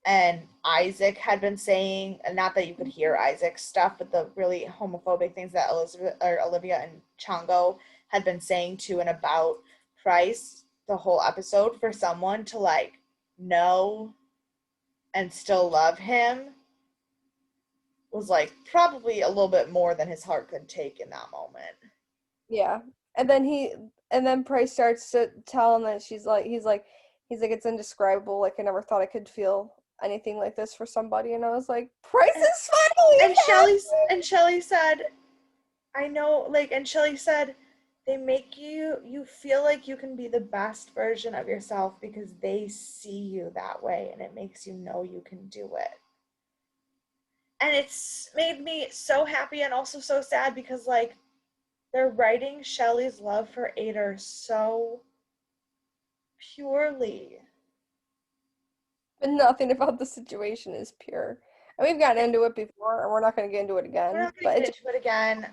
and Isaac had been saying, and not that you could hear Isaac's stuff, but the really homophobic things that Elizabeth or Olivia and Chango had been saying to and about Price the whole episode, for someone to like know and still love him was like probably a little bit more than his heart could take in that moment. Yeah. And then Price starts to tell him that he's like, it's indescribable. Like I never thought I could feel anything like this for somebody. And I was like, Price And is finally and Shelley said, I know, like, and Shelley said, they make you feel like you can be the best version of yourself because they see you that way and it makes you know you can do it. And it's made me so happy and also so sad because like they're writing Shelley's love for Ader so purely. but nothing about the situation is pure. And we've gotten into it before, and we're not going to get into it We're again. not going to But get into it again.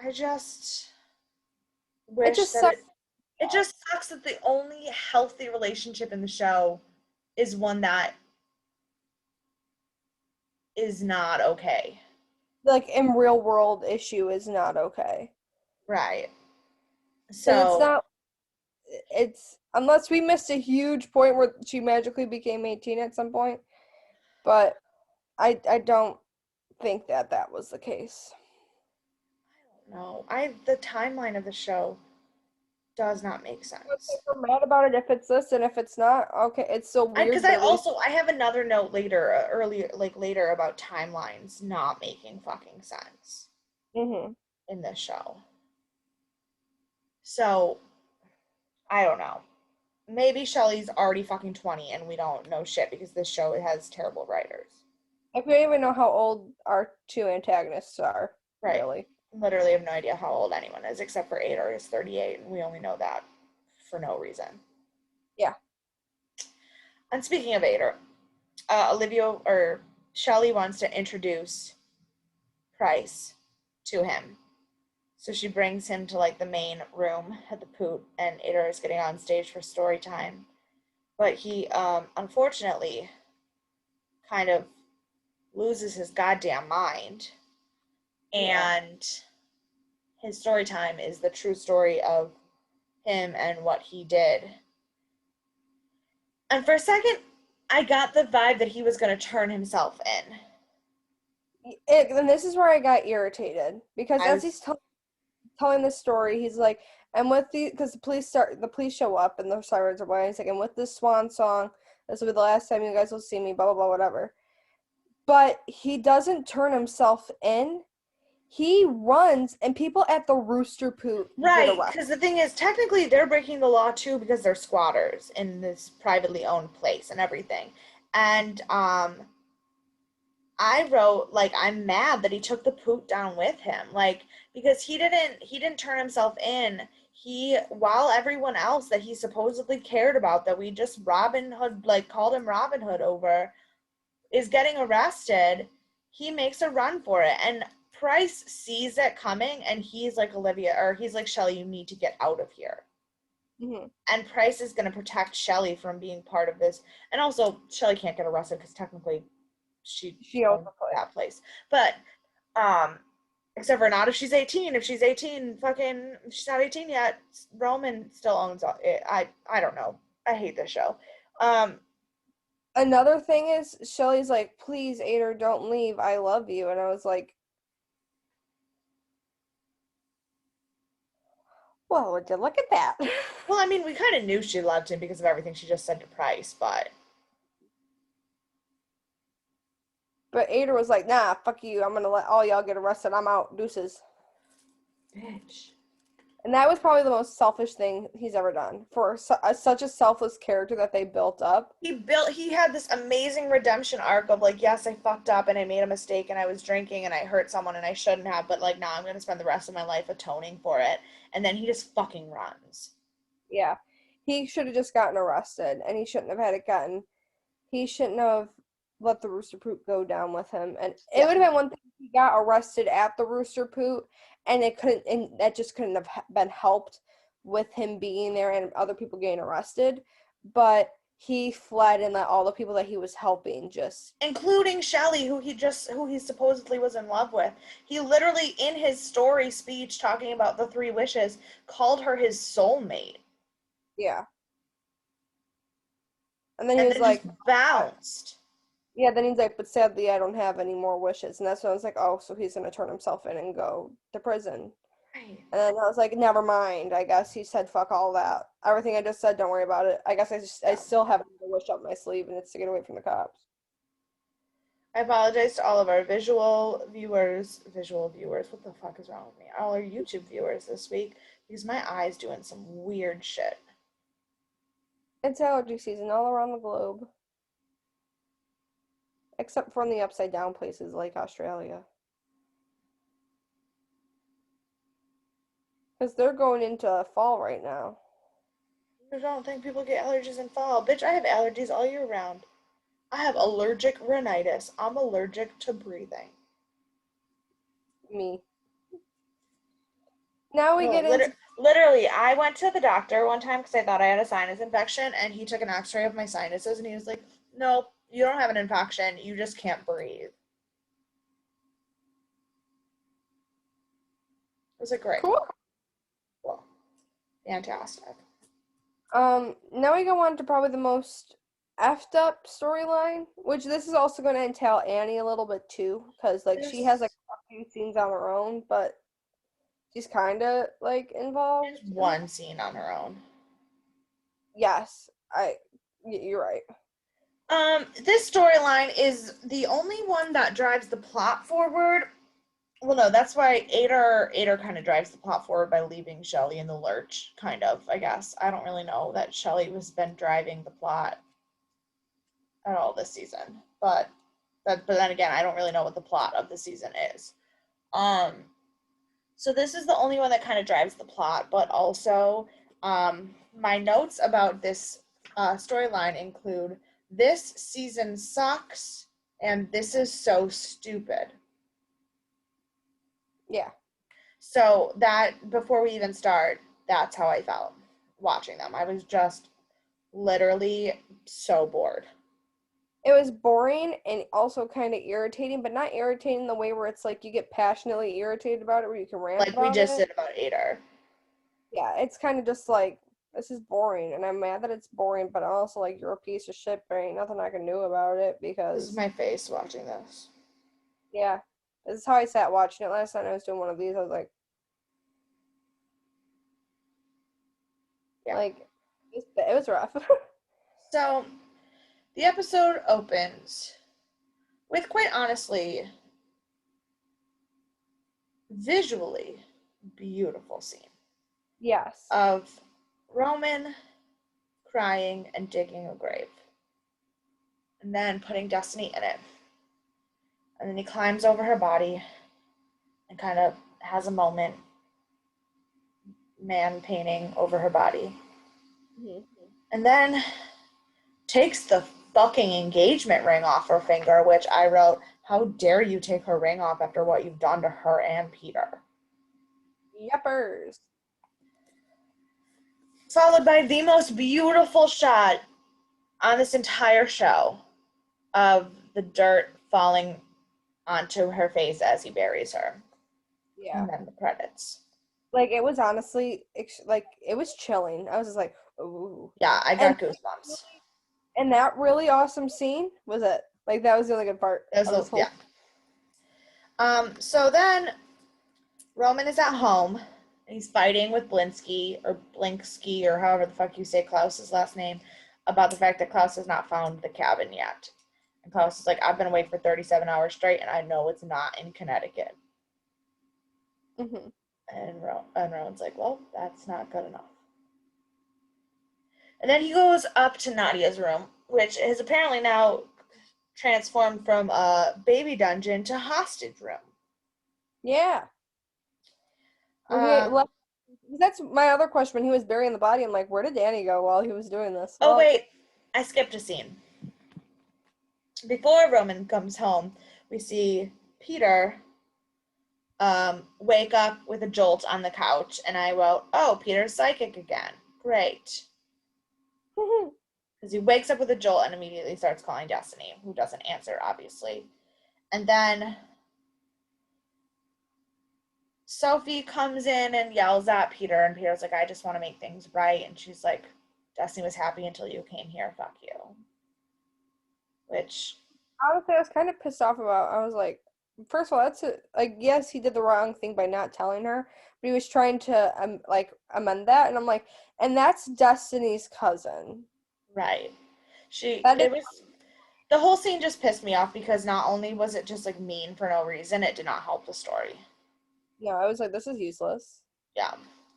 I just it wish just that sucks. it just sucks that the only healthy relationship in the show is one that is not okay. Like in real world issue is not okay. Right. Because it's So, not. It's unless we missed a huge point where she magically became 18 at some point. But I don't think that that was the case. no, the timeline of the show does not make sense. We're mad about it if it's this, and if it's not, okay, it's so Because weird, I but at least also I have another note later, earlier, like later, about timelines not making fucking sense hmm in this show. So I don't know. Maybe Shelley's already fucking 20 and we don't know shit because this show has terrible writers. like we don't even know how old our two antagonists are, Right. really. literally have no idea how old anyone is except for Adar is 38, and we only know that for no reason. Yeah. And speaking of Adar, Olivia or Shelley wants to introduce Price to him. So she brings him to like the main room at the Poot, and Adar is getting on stage for story time. But he unfortunately kind of loses his goddamn mind. Yeah. And his story time is the true story of him and what he did. And for a second, I got the vibe that he was going to turn himself in. And this is where I got irritated because I as he's was, telling this story, he's like, and with because the police show up and the sirens are playing. He's like, and with this swan song, this will be the last time you guys will see me. Blah blah blah, whatever. But he doesn't turn himself in. He runs, and people at the Rooster Poot get right, arrested. because the thing is, technically, they're breaking the law too because they're squatters in this privately owned place and everything. And I wrote like I'm mad that he took the poop down with him. Like because he didn't turn himself in. He while everyone else that he supposedly cared about that we just Robin Hood like called him Robin Hood over is getting arrested, he makes a run for it. And Price sees it coming and he's like Olivia or he's like Shelley, you need to get out of here. Mm-hmm. And Price is going to protect Shelley from being part of this. And also Shelley can't get arrested because technically she She owns owns the place. that place. But um except for not if she's 18. If she's 18, fucking she's not 18 yet. Roman still owns it. I don't know. I hate this show. Um Another thing is, Shelly's like, please, Ader, don't leave. I love you. And I was like, well, would you look at that? well, I mean, we kind of knew she loved him because of everything she just said to Price, but But Ader was like, nah, fuck you. I'm going to let all y'all get arrested. I'm out. Deuces. bitch. And that was probably the most selfish thing he's ever done for such a selfless character that they built up. He had this amazing redemption arc of like, yes, I fucked up and I made a mistake and I was drinking and I hurt someone and I shouldn't have, but like now I'm gonna spend the rest of my life atoning for it. And then he just fucking runs. Yeah. He should have just gotten arrested and he shouldn't have had it gotten. He shouldn't have let the Rooster Poot go down with him. And it Yeah. would have been one thing if he got arrested at the Rooster Poot and it couldn't, and that just couldn't have been helped with him being there and other people getting arrested. But he fled and let all the people that he was helping just, Including Shelley, who he supposedly was in love with. He literally in his story speech talking about the three wishes called her his soulmate. yeah. And then he And was then just like, bounced. yeah, then he's like, but sadly, I don't have any more wishes. And that's when I was like, oh, so he's going to turn himself in and go to prison. Right. And then I was like, never mind. I guess he said, fuck all that. Everything I just said, don't worry about it. I guess I Yeah. still have another wish up my sleeve, and it's to get away from the cops. I apologize to all of our visual viewers. What the fuck is wrong with me? All our YouTube viewers this week because my eye's doing some weird shit. It's allergy season all around the globe, except for in the upside down places like Australia. Because they're going into fall right now. I don't think people get allergies in fall. Bitch, I have allergies all year round. I have allergic rhinitis. I'm allergic to breathing. Me. Now we No, get into. literally, I went to the doctor one time because I thought I had a sinus infection, and he took an x-ray of my sinuses, and he was like, nope, you don't have an infection. You just can't breathe. It was like, great. Cool. Well, fantastic. Now we go on to probably the most effed up storyline, which this is also going to entail Annie a little bit too, because like she has like There's, a few scenes on her own, but she's kind of like there's involved. one scene on her own. Yes, you're right. This storyline is the only one that drives the plot forward. Well, no, that's why Ader kind of drives the plot forward by leaving Shelley in the lurch, kind of, I guess. I don't really know that Shelley has been driving the plot at all this season, but then again, I don't really know what the plot of the season is. Um, So this is the only one that kind of drives the plot, but also my notes about this storyline include this season sucks and this is so stupid. Yeah. So that before we even start, that's how I felt watching them. I was just literally so bored. It was boring and also kind of irritating, but not irritating in the way where it's like you get passionately irritated about it, where you can rant Like we about just it. did about Ader. Yeah, it's kind of just like, this is boring, and I'm mad that it's boring, but I'm also like, you're a piece of shit, but ain't nothing I can do about it This is because, my face watching this. yeah, this is how I sat watching it last night. I was doing one of these. I was Yeah. like, it was rough. So the episode opens with quite honestly visually beautiful scene Yes. of Roman crying and digging a grave and then putting Destiny in it. And then he climbs over her body and kind of has a moment, man painting over her body. Hmm. And then takes the fucking engagement ring off her finger, which I wrote, how dare you take her ring off after what you've done to her and Peter? Yuppers. Followed by the most beautiful shot on this entire show of the dirt falling onto her face as he buries her. Yeah. And then the credits. Like, it was honestly, like, it was chilling. I was just like, ooh. Yeah, I And got goosebumps. and that really awesome scene was it. Like, that was the only good part It was of this whole. yeah. So then Roman is at home. He's fighting with Blinsky or Blinksky or however the fuck you say Klaus's last name about the fact that Klaus has not found the cabin yet. And Klaus is like, I've been awake for 37 hours straight and I know it's not in Connecticut. Hmm. And Rowan's like, well, that's not good enough. And then he goes up to Nadia's room, which is apparently now transformed from a baby dungeon to hostage room. Yeah. Where he Um, left. That's my other question. When he was burying the body, I'm like, where did Danny go while he was doing this? oh, Well, wait, I skipped a scene. Before Roman comes home, we see Peter wake up with a jolt on the couch, and I wrote, oh, Peter's psychic again. Great. Because he wakes up with a jolt and immediately starts calling Destiny, who doesn't answer, obviously. And then Sophie comes in and yells at Peter, and Peter's like, I just want to make things right. And she's like, Destiny was happy until you came here. Fuck you. Which, honestly, I was kind of pissed off about. I was like, first of all, like, yes, he did the wrong thing by not telling her, but he was trying to like amend that, and I'm like, and that's Destiny's cousin. right. That is, It was, the whole scene just pissed me off because not only was it just like mean for no reason, it did not help the story. I was like, this is useless. Yeah.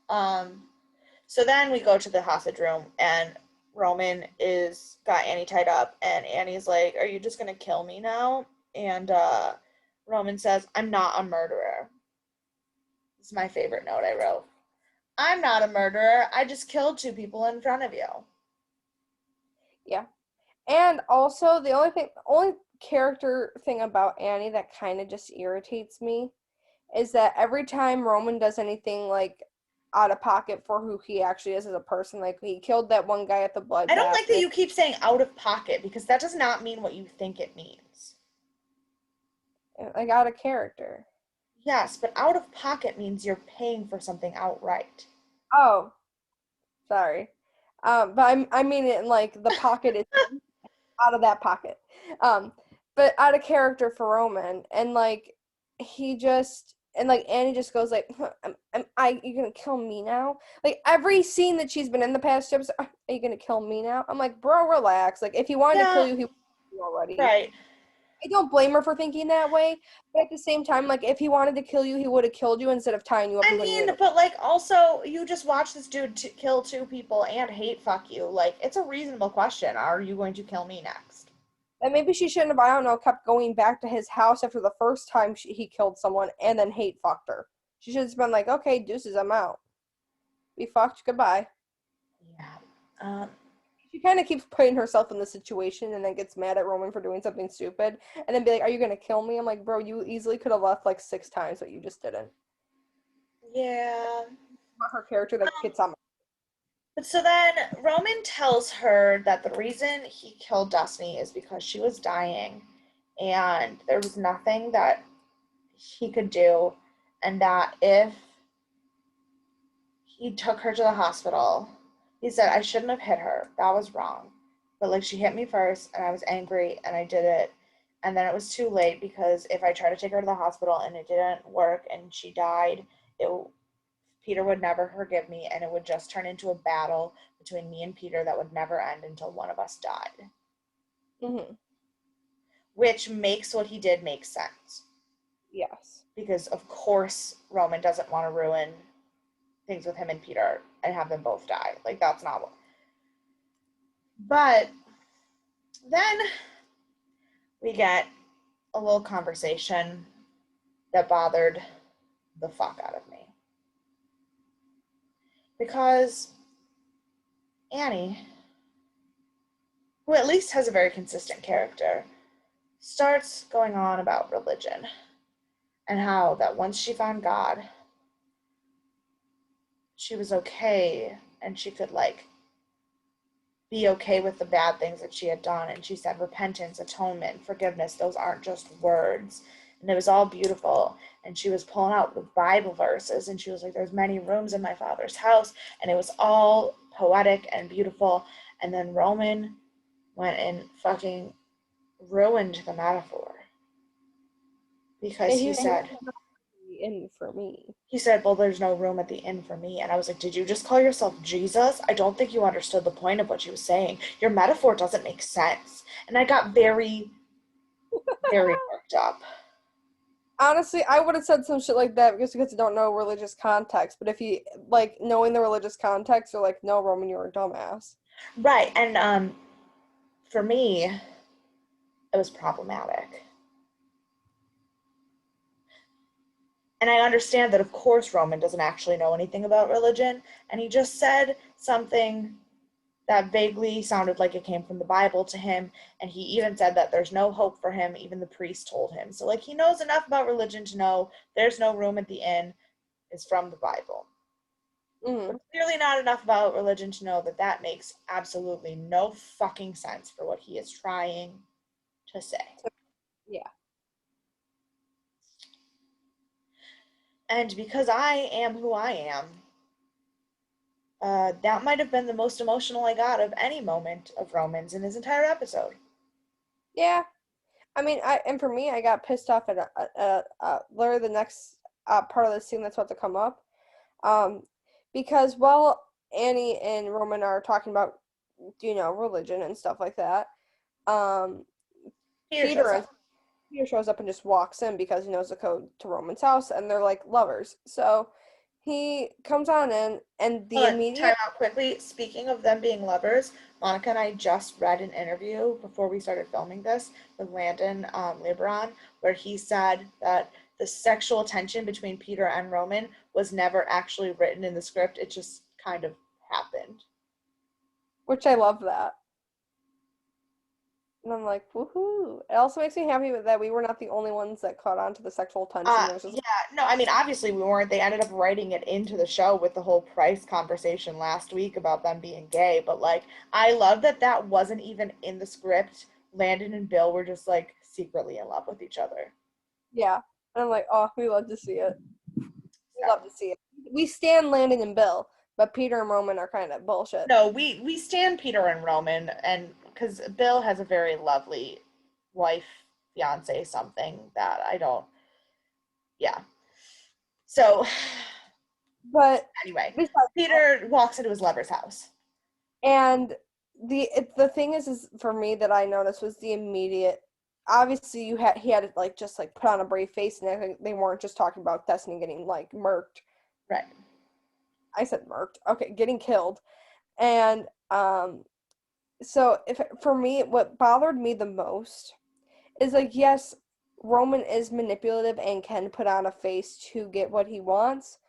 Um, so then we go to the hostage room and Roman is got Annie tied up and Annie's like, are you just gonna kill me now? And Roman says, I'm not a murderer. This is my favorite note I wrote. I'm not a murderer. I just killed two people in front of you. Yeah. And also, only character thing about Annie that kind of just irritates me is that every time Roman does anything like out of pocket for who he actually is as a person, like he killed that one guy at the I don't like bloodbath, that you keep saying out of pocket because that does not mean what you think it means. like out of character. Yes, but out of pocket means you're paying for something outright. Oh, sorry. But I mean it in like the pocket is out of that pocket. Um, but out of character for Roman, and like he just and like Annie just goes like, huh, you gonna kill me now? Like every scene that she's been in the past 2 episodes, are you gonna kill me now? I'm like, bro, relax. Like if he wanted to kill Yeah, you, he would kill you already. right. I don't blame her for thinking that way, but at the same time, like if he wanted to kill you, he would have killed you instead of tying you up I and putting you in mean, a. but like also you just watch this dude kill two people and hate fuck you. Like it's a reasonable question. Are you going to kill me next? And maybe she shouldn't have, I don't know, kept going back to his house after the first time he killed someone and then hate fucked her. She should have been like, okay, deuces, I'm out. We fucked, goodbye. Yeah. Um, She kind of keeps putting herself in the situation and then gets mad at Roman for doing something stupid and then be like, are you going to kill me? I'm like, bro, you easily could have left like 6 times, but you just didn't. yeah. Not her character that gets on. But so then Roman tells her that the reason he killed Destiny is because she was dying and there was nothing that he could do, and that if he took her to the hospital, he said, I shouldn't have hit her. That was wrong. But like she hit me first and I was angry and I did it. And then it was too late because if I tried to take her to the hospital and it didn't work and she died, it Peter would never forgive me and it would just turn into a battle between me and Peter that would never end until one of us died. Mm-hmm. Which makes what he did make sense. Yes. Because of course Roman doesn't want to ruin things with him and Peter and have them both die. Like that's not what. But then we get a little conversation that bothered the fuck out of me. Because Annie, who at least has a very consistent character, starts going on about religion and how that once she found God, she was okay and she could like be okay with the bad things that she had done. And she said repentance, atonement, forgiveness, those aren't just words. And it was all beautiful. And she was pulling out the Bible verses and she was like, there's many rooms in my father's house. And it was all poetic and beautiful. And then Roman went and fucking ruined the metaphor because And he he said, in for me. well, there's no room at the inn for me. And I was like, did you just call yourself Jesus? I don't think you understood the point of what she was saying. Your metaphor doesn't make sense. And I got very, very worked up. Honestly, I would have said some shit like that because I don't know religious context. But if you like knowing the religious context, you're like, no, Roman, you're a dumbass. Right. And for me, it was problematic. And I understand that, of course, Roman doesn't actually know anything about religion. And he just said something that vaguely sounded like it came from the Bible to him. And he even said that there's no hope for him. Even the priest told him. So, like, he knows enough about religion to know there's no room at the inn is from the Bible. Mm-hmm. But clearly not enough about religion to know that that makes absolutely no fucking sense for what he is trying to say. Yeah. And because I am who I am, that might have been the most emotional I got of any moment of Romans in his entire episode. Yeah. I mean, and for me, I got pissed off at literally the next part of the scene that's about to come up. Um, because while Annie and Roman are talking about, religion and stuff like that, um, Peter shows Peter and up. Peter shows up and just walks in because he knows the code to Roman's house, and they're like lovers. So he comes on in, and the Hold on, time immediate out quickly. Speaking of them being lovers, Monica and I just read an interview before we started filming this with Landon Liberon, where he said that the sexual tension between Peter and Roman was never actually written in the script. It just kind of happened. which I love that. And I'm like, woohoo. It also makes me happy that we were not the only ones that caught on to the sexual tension. There's just Yeah, no, I mean, obviously we weren't. They ended up writing it into the show with the whole Price conversation last week about them being gay. But like, I love that that wasn't even in the script. Landon and Bill were just like secretly in love with each other. yeah. And I'm like, oh, we love to see it. We So, love to see it. We stand Landon and Bill, but Peter and Roman are kind of bullshit. no, we stand Peter and Roman, and because Bill has a very lovely wife, fiance, something that I don't. Yeah. So But anyway, besides that, Peter walks into his lover's house. and the thing is for me that I noticed was the immediate. Obviously, he had to like just like put on a brave face, and I think they weren't just talking about Destiny getting like murked. Right. I said murked. Okay, getting killed, and so if for me, what bothered me the most is like yes, Roman is manipulative and can put on a face to get what he wants,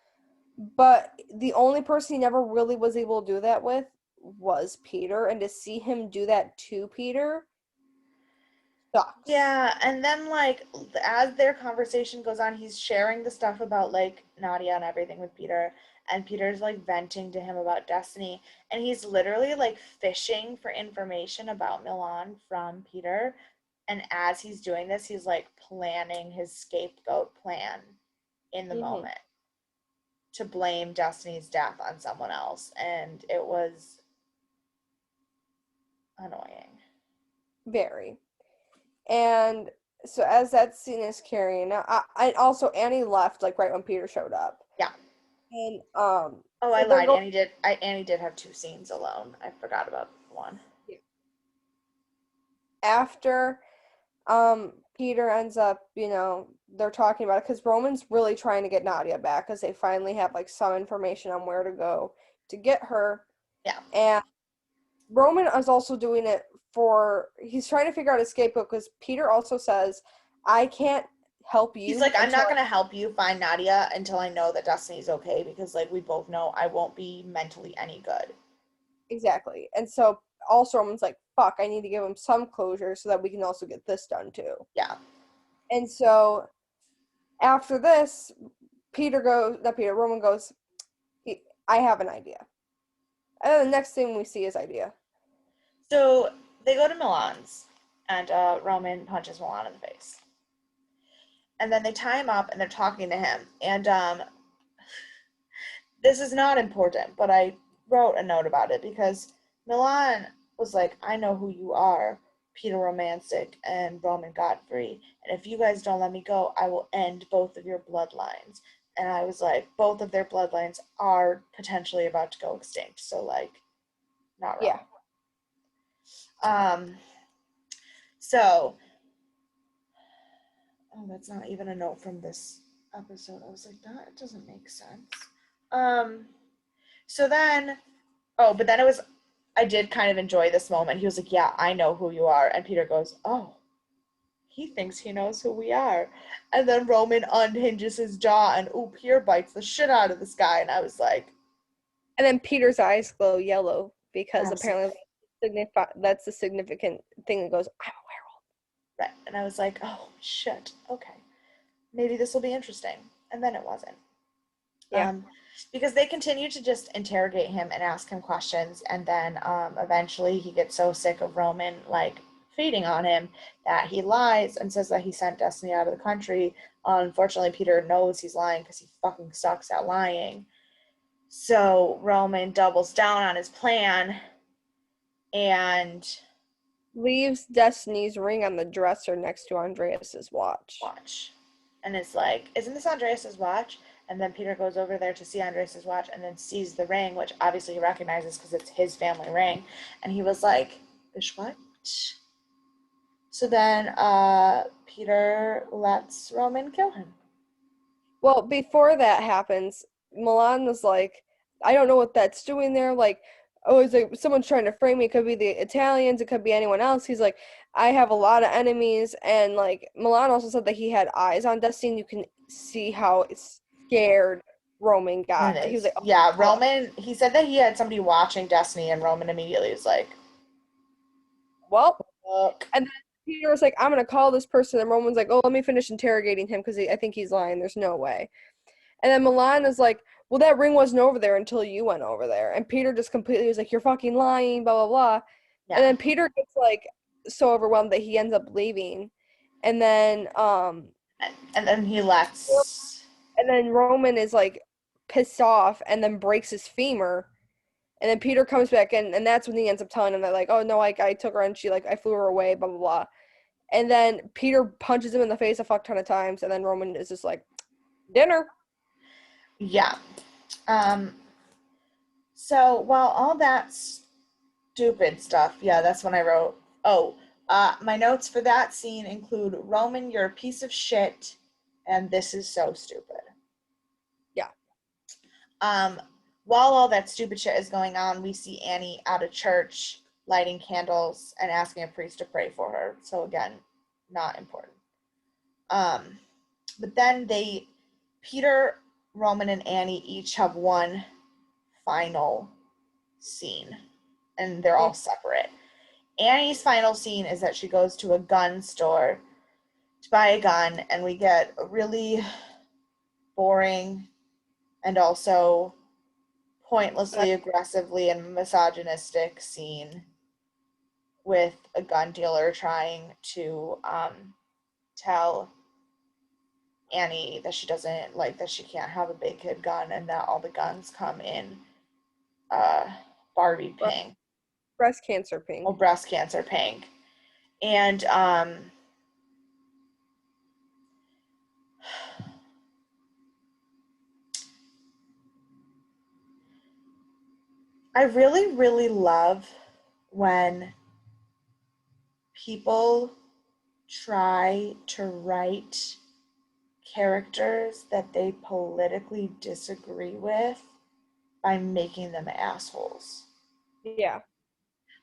but the only person he never really was able to do that with was Peter, and to see him do that to Peter sucks. Yeah, and then like as their conversation goes on, he's sharing the stuff about like Nadia and everything with Peter, and Peter's like venting to him about Destiny, and he's literally like fishing for information about Milan from Peter, and as he's doing this, he's like planning his scapegoat plan in the Mm-hmm. moment to blame Destiny's death on someone else, and it was annoying. Very. And so as that scene is carrying out, I also Annie left like right when Peter showed up. Yeah. And Oh, I so they're lied. going Annie did have two scenes alone. I forgot about one. after Peter ends up, they're talking about it because Roman's really trying to get Nadia back because they finally have like some information on where to go to get her. Yeah. And Roman is also doing it he's trying to figure out a scapegoat because Peter also says, I can't help He's you like, I'm until not I gonna help you find Nadia until I know that Destiny's okay because like we both know I won't be mentally any good. exactly. And so also Roman's like, fuck, I need to give him some closure so that we can also get this done too. Yeah. And so after this, Roman goes, I have an idea. And then the next thing we see is idea. So they go to Milan's and Roman punches Milan in the face. And then they tie him up and they're talking to him. And this is not important, but I wrote a note about it because Milan was like, I know who you are, Peter Romantic and Roman Godfrey. And if you guys don't let me go, I will end both of your bloodlines. And I was like, both of their bloodlines are potentially about to go extinct. So, like, not Yeah. wrong. Um, so, oh, that's not even a note from this episode. I was like, that doesn't make sense. Um, so then Oh, but then I did kind of enjoy this moment. He was like, yeah, I know who you are. And Peter goes, oh, he thinks he knows who we are. And then Roman unhinges his jaw and, ooh, Peter bites the shit out of this guy. And I was like, And then Peter's eyes glow yellow and I because was like, apparently that's the significant thing that goes, I'm a werewolf. right. And I was like, oh, shit. Okay. Maybe this will be interesting. And then it wasn't. Yeah. Um, because they continue to just interrogate him and ask him questions, and then eventually he gets so sick of Roman like feeding on him that he lies and says that he sent Destiny out of the country. Unfortunately, Peter knows he's lying because he fucking sucks at lying. So Roman doubles down on his plan and Leaves Destiny's ring on the dresser next to Andreas's watch. watch. And it's like, isn't this Andreas's watch? And then Peter goes over there to see Andreas's watch and then sees the ring, which obviously he recognizes because it's his family ring. And he was like, "Bish, what?" So then Peter lets Roman kill him. Well, before that happens, Milan was like, I don't know what that's doing there. Like, oh, it's like someone's trying to frame me. It could be the Italians, it could be anyone else. He's like, I have a lot of enemies. And like, Milan also said that he had eyes on Destiny. You can see how scared Roman And got. it He was is. like, oh, Yeah, fuck. Roman, he said that he had somebody watching Destiny, and Roman immediately was like, Well, "Fuck." and then Peter was like, I'm going to call this person. And Roman's like, oh, let me finish interrogating him because I think he's lying. There's no way. And then Milan is like, well, that ring wasn't over there until you went over there. And Peter just completely was like, you're fucking lying, blah, blah, blah. And Yeah. then Peter gets like so overwhelmed that he ends up leaving. And then And then he lets. Roman is like pissed off and then breaks his femur. And then Peter comes back in, and that's when he ends up telling him that like, oh no, I took her and she like I flew her away, blah blah blah. And then Peter punches him in the face a fuck ton of times, and then Roman is just like, dinner. Yeah. Um, so while all that stupid stuff, yeah, that's when I wrote, oh, my notes for that scene include Roman, you're a piece of shit, and this is so stupid. Yeah. Um, while all that stupid shit is going on, we see Annie out of church lighting candles and asking a priest to pray for her. So again, not important. But then Peter, Roman, and Annie each have one final scene, and they're all separate. Annie's final scene is that she goes to a gun store to buy a gun, and we get a really boring and also pointlessly aggressively and misogynistic scene with a gun dealer trying to tell Annie that she doesn't like that she can't have a big kid gun and that all the guns come in Barbie pink. Breast cancer pink. Oh, breast cancer pink. And I really, really love when people try to write characters that they politically disagree with by making them assholes. Yeah.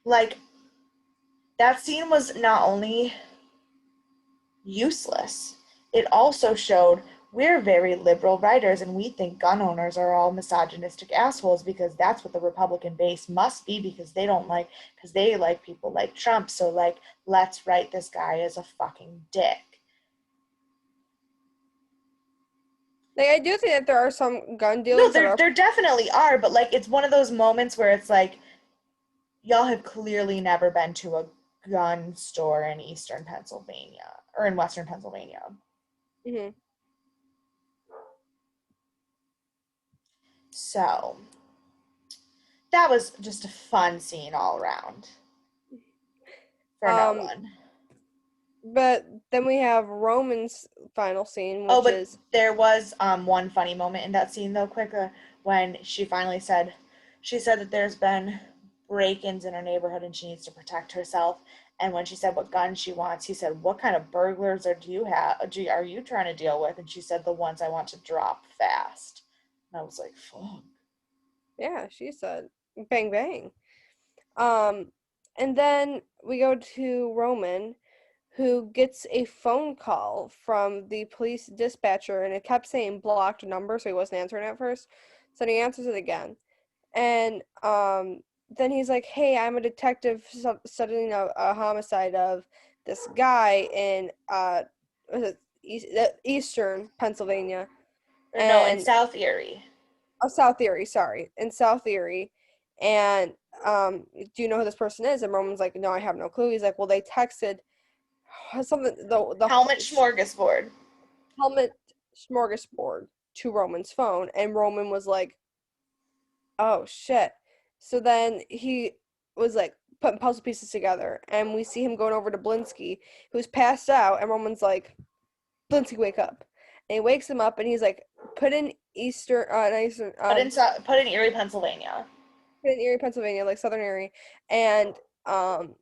Like, that scene was not only useless, it also showed we're very liberal writers and we think gun owners are all misogynistic assholes because that's what the Republican base must be because they like people like Trump. So, like, let's write this guy as a fucking dick. Like, I do think that there are some gun No, dealers that are. there definitely are, but like it's one of those moments where it's like y'all have clearly never been to a gun store in Eastern Pennsylvania or in Western Pennsylvania. Mhm. So that was just a fun scene all around for no one. But then we have Roman's final scene, Oh, which but is there was one funny moment in that scene though, quick, when she said that there's been break-ins in her neighborhood and she needs to protect herself. And when she said what gun she wants, he said, "What kind of burglars are you trying to deal with?" And she said, "The ones I want to drop fast." And I was like, "Fuck." yeah, she said bang bang. Um, and then we go to Roman, who gets a phone call from the police dispatcher, and it kept saying blocked number, so he wasn't answering at first. So he answers it again, and then he's like, "Hey, I'm a detective studying a homicide of this guy in was it Eastern Pennsylvania, Or no, in and South Erie. South Erie, sorry, in South Erie, and do you know who this person is?" And Roman's like, "No, I have no clue." He's like, "Well, they texted something the Helmet smorgasbord. helmet smorgasbord to Roman's phone," and Roman was like, "Oh shit." So then he was like putting puzzle pieces together, and we see him going over to Blinsky, who's passed out, and Roman's like, "Blinsky, wake up!" And he wakes him up, and he's like, "Put in Put in Erie, Pennsylvania. Erie, Pennsylvania, like Southern Erie," and um,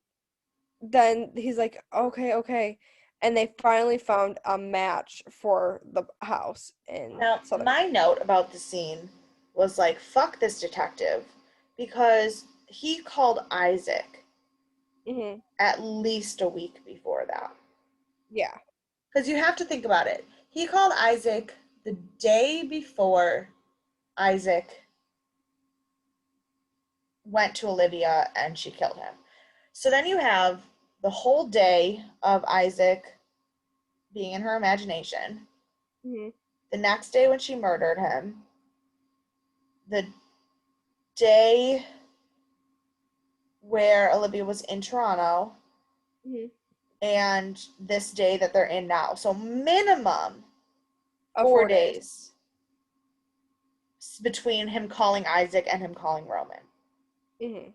then he's like, "Okay, okay," and they finally found a match for the house in Now, Southern. my note about the scene was like, fuck this detective, because he called Isaac Mm-hmm. at least a week before that. Yeah. Because you have to think about it. He called Isaac the day before Isaac went to Olivia and she killed him. So then you have the whole day of Isaac being in her imagination, Mm-hmm. the next day when she murdered him, the day where Olivia was in Toronto, Mm-hmm. and this day that they're in now. So minimum Oh, 4 days between him calling Isaac and him calling Roman. Mm-hmm.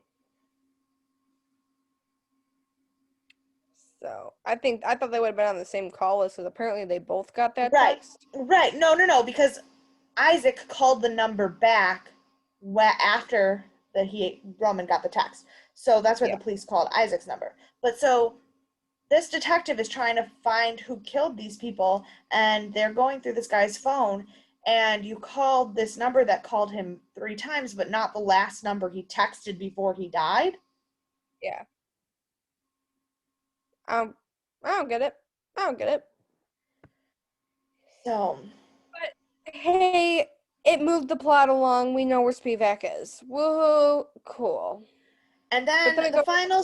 So I thought they would have been on the same call list because apparently they both got that Right, text. right. No, because Isaac called the number back after Roman got the text. So that's why the Yeah. police called Isaac's number. But so this detective is trying to find who killed these people, and they're going through this guy's phone, and you called this number that called him 3 times, but not the last number he texted before he died. Yeah. Um, I don't get it. I don't get it. So, But hey, it moved the plot along. We know where Spivak is. Woohoo! Cool. and But then then we go. the final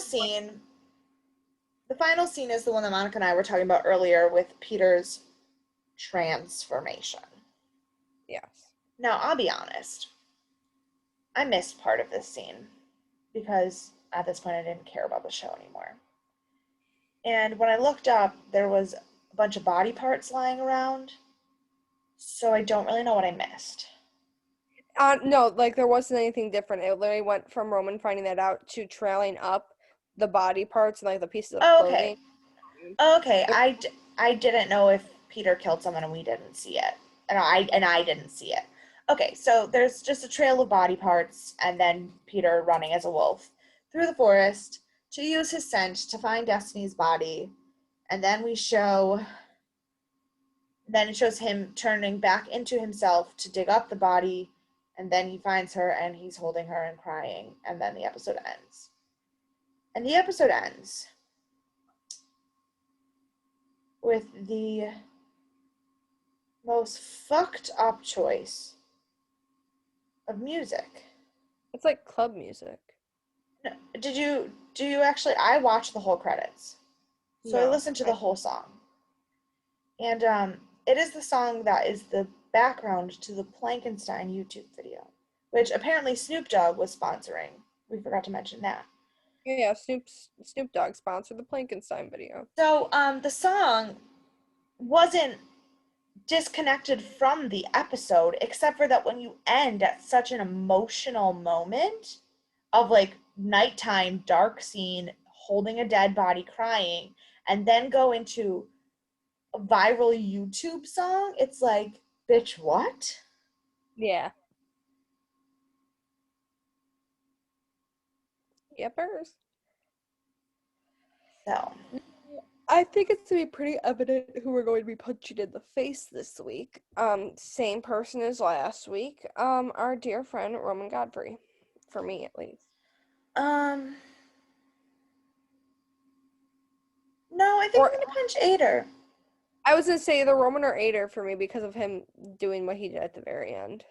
scene is the one that Monica and I were talking about earlier with Peter's transformation. Yes. Now, I'll be honest, I missed part of this scene because at this point I didn't care about the show anymore. And when I looked up, there was a bunch of body parts lying around, so I don't really know what I missed. No, like there wasn't anything different. It literally went from Roman finding that out to trailing up the body parts and like the pieces of Oh, okay. clothing. Okay, I didn't know if Peter killed someone and we didn't see it. And I didn't see it. Okay, so there's just a trail of body parts and then Peter running as a wolf through the forest to use his scent to find Destiny's body. And then it shows him turning back into himself to dig up the body, and then he finds her and he's holding her and crying, and then the episode ends. And the episode ends with the most fucked up choice of music. It's like club music. No, do you actually I watched the whole credits. So I No. listened to the whole song. And it is the song that is the background to the Plankenstein YouTube video, which apparently Snoop Dogg was sponsoring. We forgot to mention that. Yeah, Snoop Dogg sponsored the Plankenstein video. So the song wasn't disconnected from the episode, except for that when you end at such an emotional moment of like nighttime dark scene holding a dead body crying and then go into a viral YouTube song, it's like, bitch, what? Yeah. Yepers. So, I think it's gonna be pretty evident who we're going to be punching in the face this week. Same person as last week. Our dear friend Roman Godfrey, for me at least. um, no, I think I'm Or gonna punch Ader. I was gonna say the Roman or Ader for me because of him doing what he did at the very end.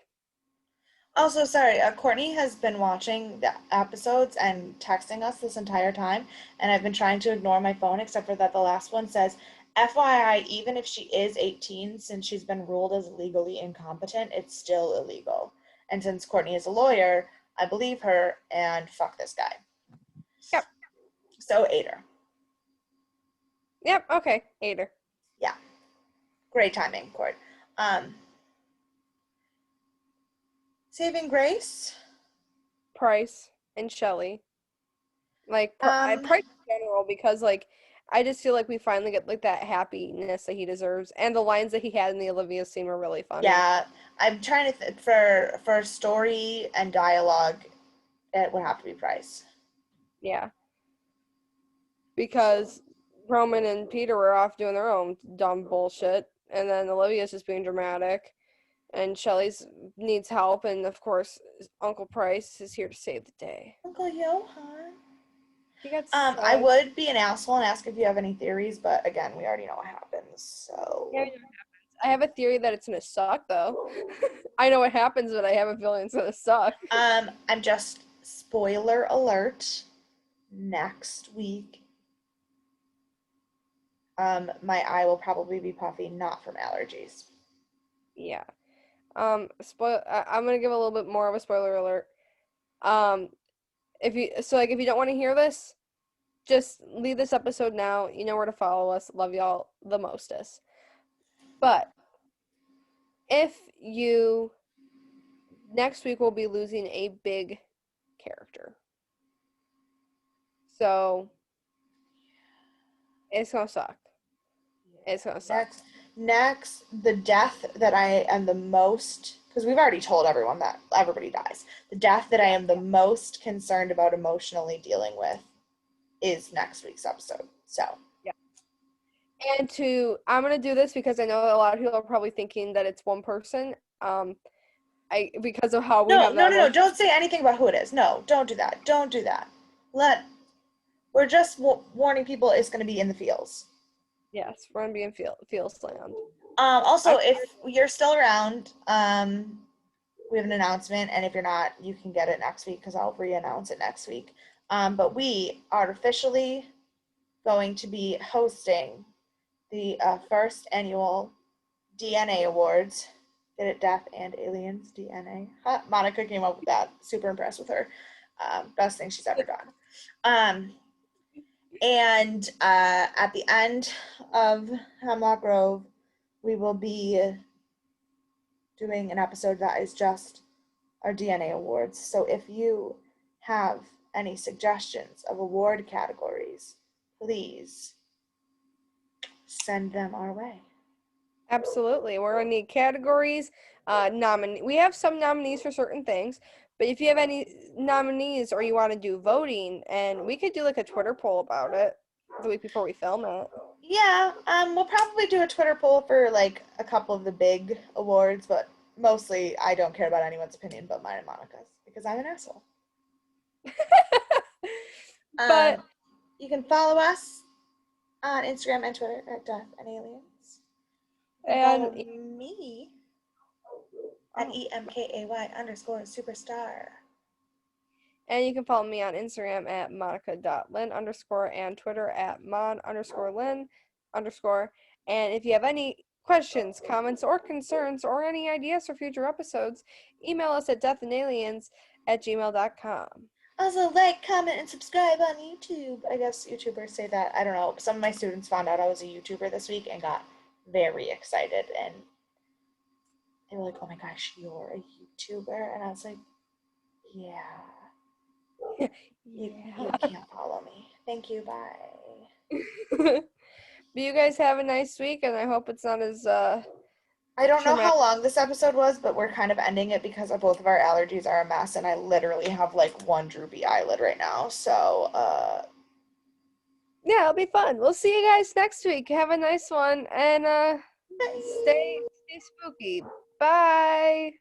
Also, sorry, Courtney has been watching the episodes and texting us this entire time, and I've been trying to ignore my phone, except for that the last one says, FYI, even if she is 18, since she's been ruled as legally incompetent, it's still illegal. And since Courtney is a lawyer, I believe her, and fuck this guy. Yep. So, Ader. Yep. Okay. Ader. Yeah. Great timing, Court. Um, Saving Grace. Price and Shelley. Like Um, Price in general because like I just feel like we finally get like that happiness that he deserves, and the lines that he had in the Olivia scene were really funny. yeah, I'm trying to for story and dialogue, it would have to be Price. Yeah, So, because Roman and Peter were off doing their own dumb bullshit, and then Olivia's just being dramatic, and Shelley's needs help, and of course Uncle Price is here to save the day. Uncle Johan. He got I sad. would be an asshole and ask if you have any theories, but again, we already know what happens. Yeah, So, I have a theory that it's gonna suck though. I know what happens, but I have a feeling it's gonna suck. I'm just spoiler alert. Next week, my eye will probably be puffy, not from allergies. Yeah. I'm gonna give a little bit more of a spoiler alert. Um, if you don't want to hear this, just leave this episode now. You know where to follow us. Love y'all the mostest. But if you next week we'll be losing a big character. So it's gonna suck. It's gonna suck. Next, the death that I am the most, because we've already told everyone that everybody dies. The death that I Yeah. am the most concerned about emotionally dealing with is next week's episode. So, Yeah. And I'm gonna do this because I know a lot of people are probably thinking that it's one person. I because of how we no, have no, that no, no. emotion. Don't say anything about who it is. No, don't do that. Don't do that. Let, we're just warning people it's going to be in the feels. Yes, we're gonna be in feel slammed. Also, I if you're still around, we have an announcement, and if you're not, you can get it next week because I'll re-announce it next week. But we are officially going to be hosting the first annual DNA Awards. Get it, Death and Aliens DNA. Huh, Monica came up with that. Super impressed with her. Best thing she's ever done. Um, and at the end of Hemlock Grove, we will be doing an episode that is just our DNA awards. So if you have any suggestions of award categories, please send them our way. Absolutely. We're gonna need categories. We have some nominees for certain things, but if you have any nominees or you want to do voting, and we could do like a Twitter poll about it the week before we film it. Yeah, we'll probably do a Twitter poll for like a couple of the big awards, but mostly I don't care about anyone's opinion but mine and Monica's because I'm an asshole. But Um, you can follow us on Instagram and Twitter at Death and Aliens. You can and follow me at oh, EMKAY_superstar. and you can follow me on Instagram at monica.lynn_ and Twitter at mon_lynn_. And if you have any questions, comments, or concerns, or any ideas for future episodes, email us at deathandaliens@gmail.com. Also, like, comment, and subscribe on YouTube. I guess YouTubers say that. I don't know. Some of my students found out I was a YouTuber this week and got very excited. And they were like, oh my gosh, you're a YouTuber? And I was like, yeah, you Yeah. can't follow me. Thank you, bye. But you guys have a nice week, and I hope it's not as I don't know traumatic. how long this episode was, but we're kind of ending it because both of our allergies are a mess, and I literally have like one droopy eyelid right now. So, Yeah, it'll be fun. We'll see you guys next week. Have a nice one, and bye. stay spooky. Bye.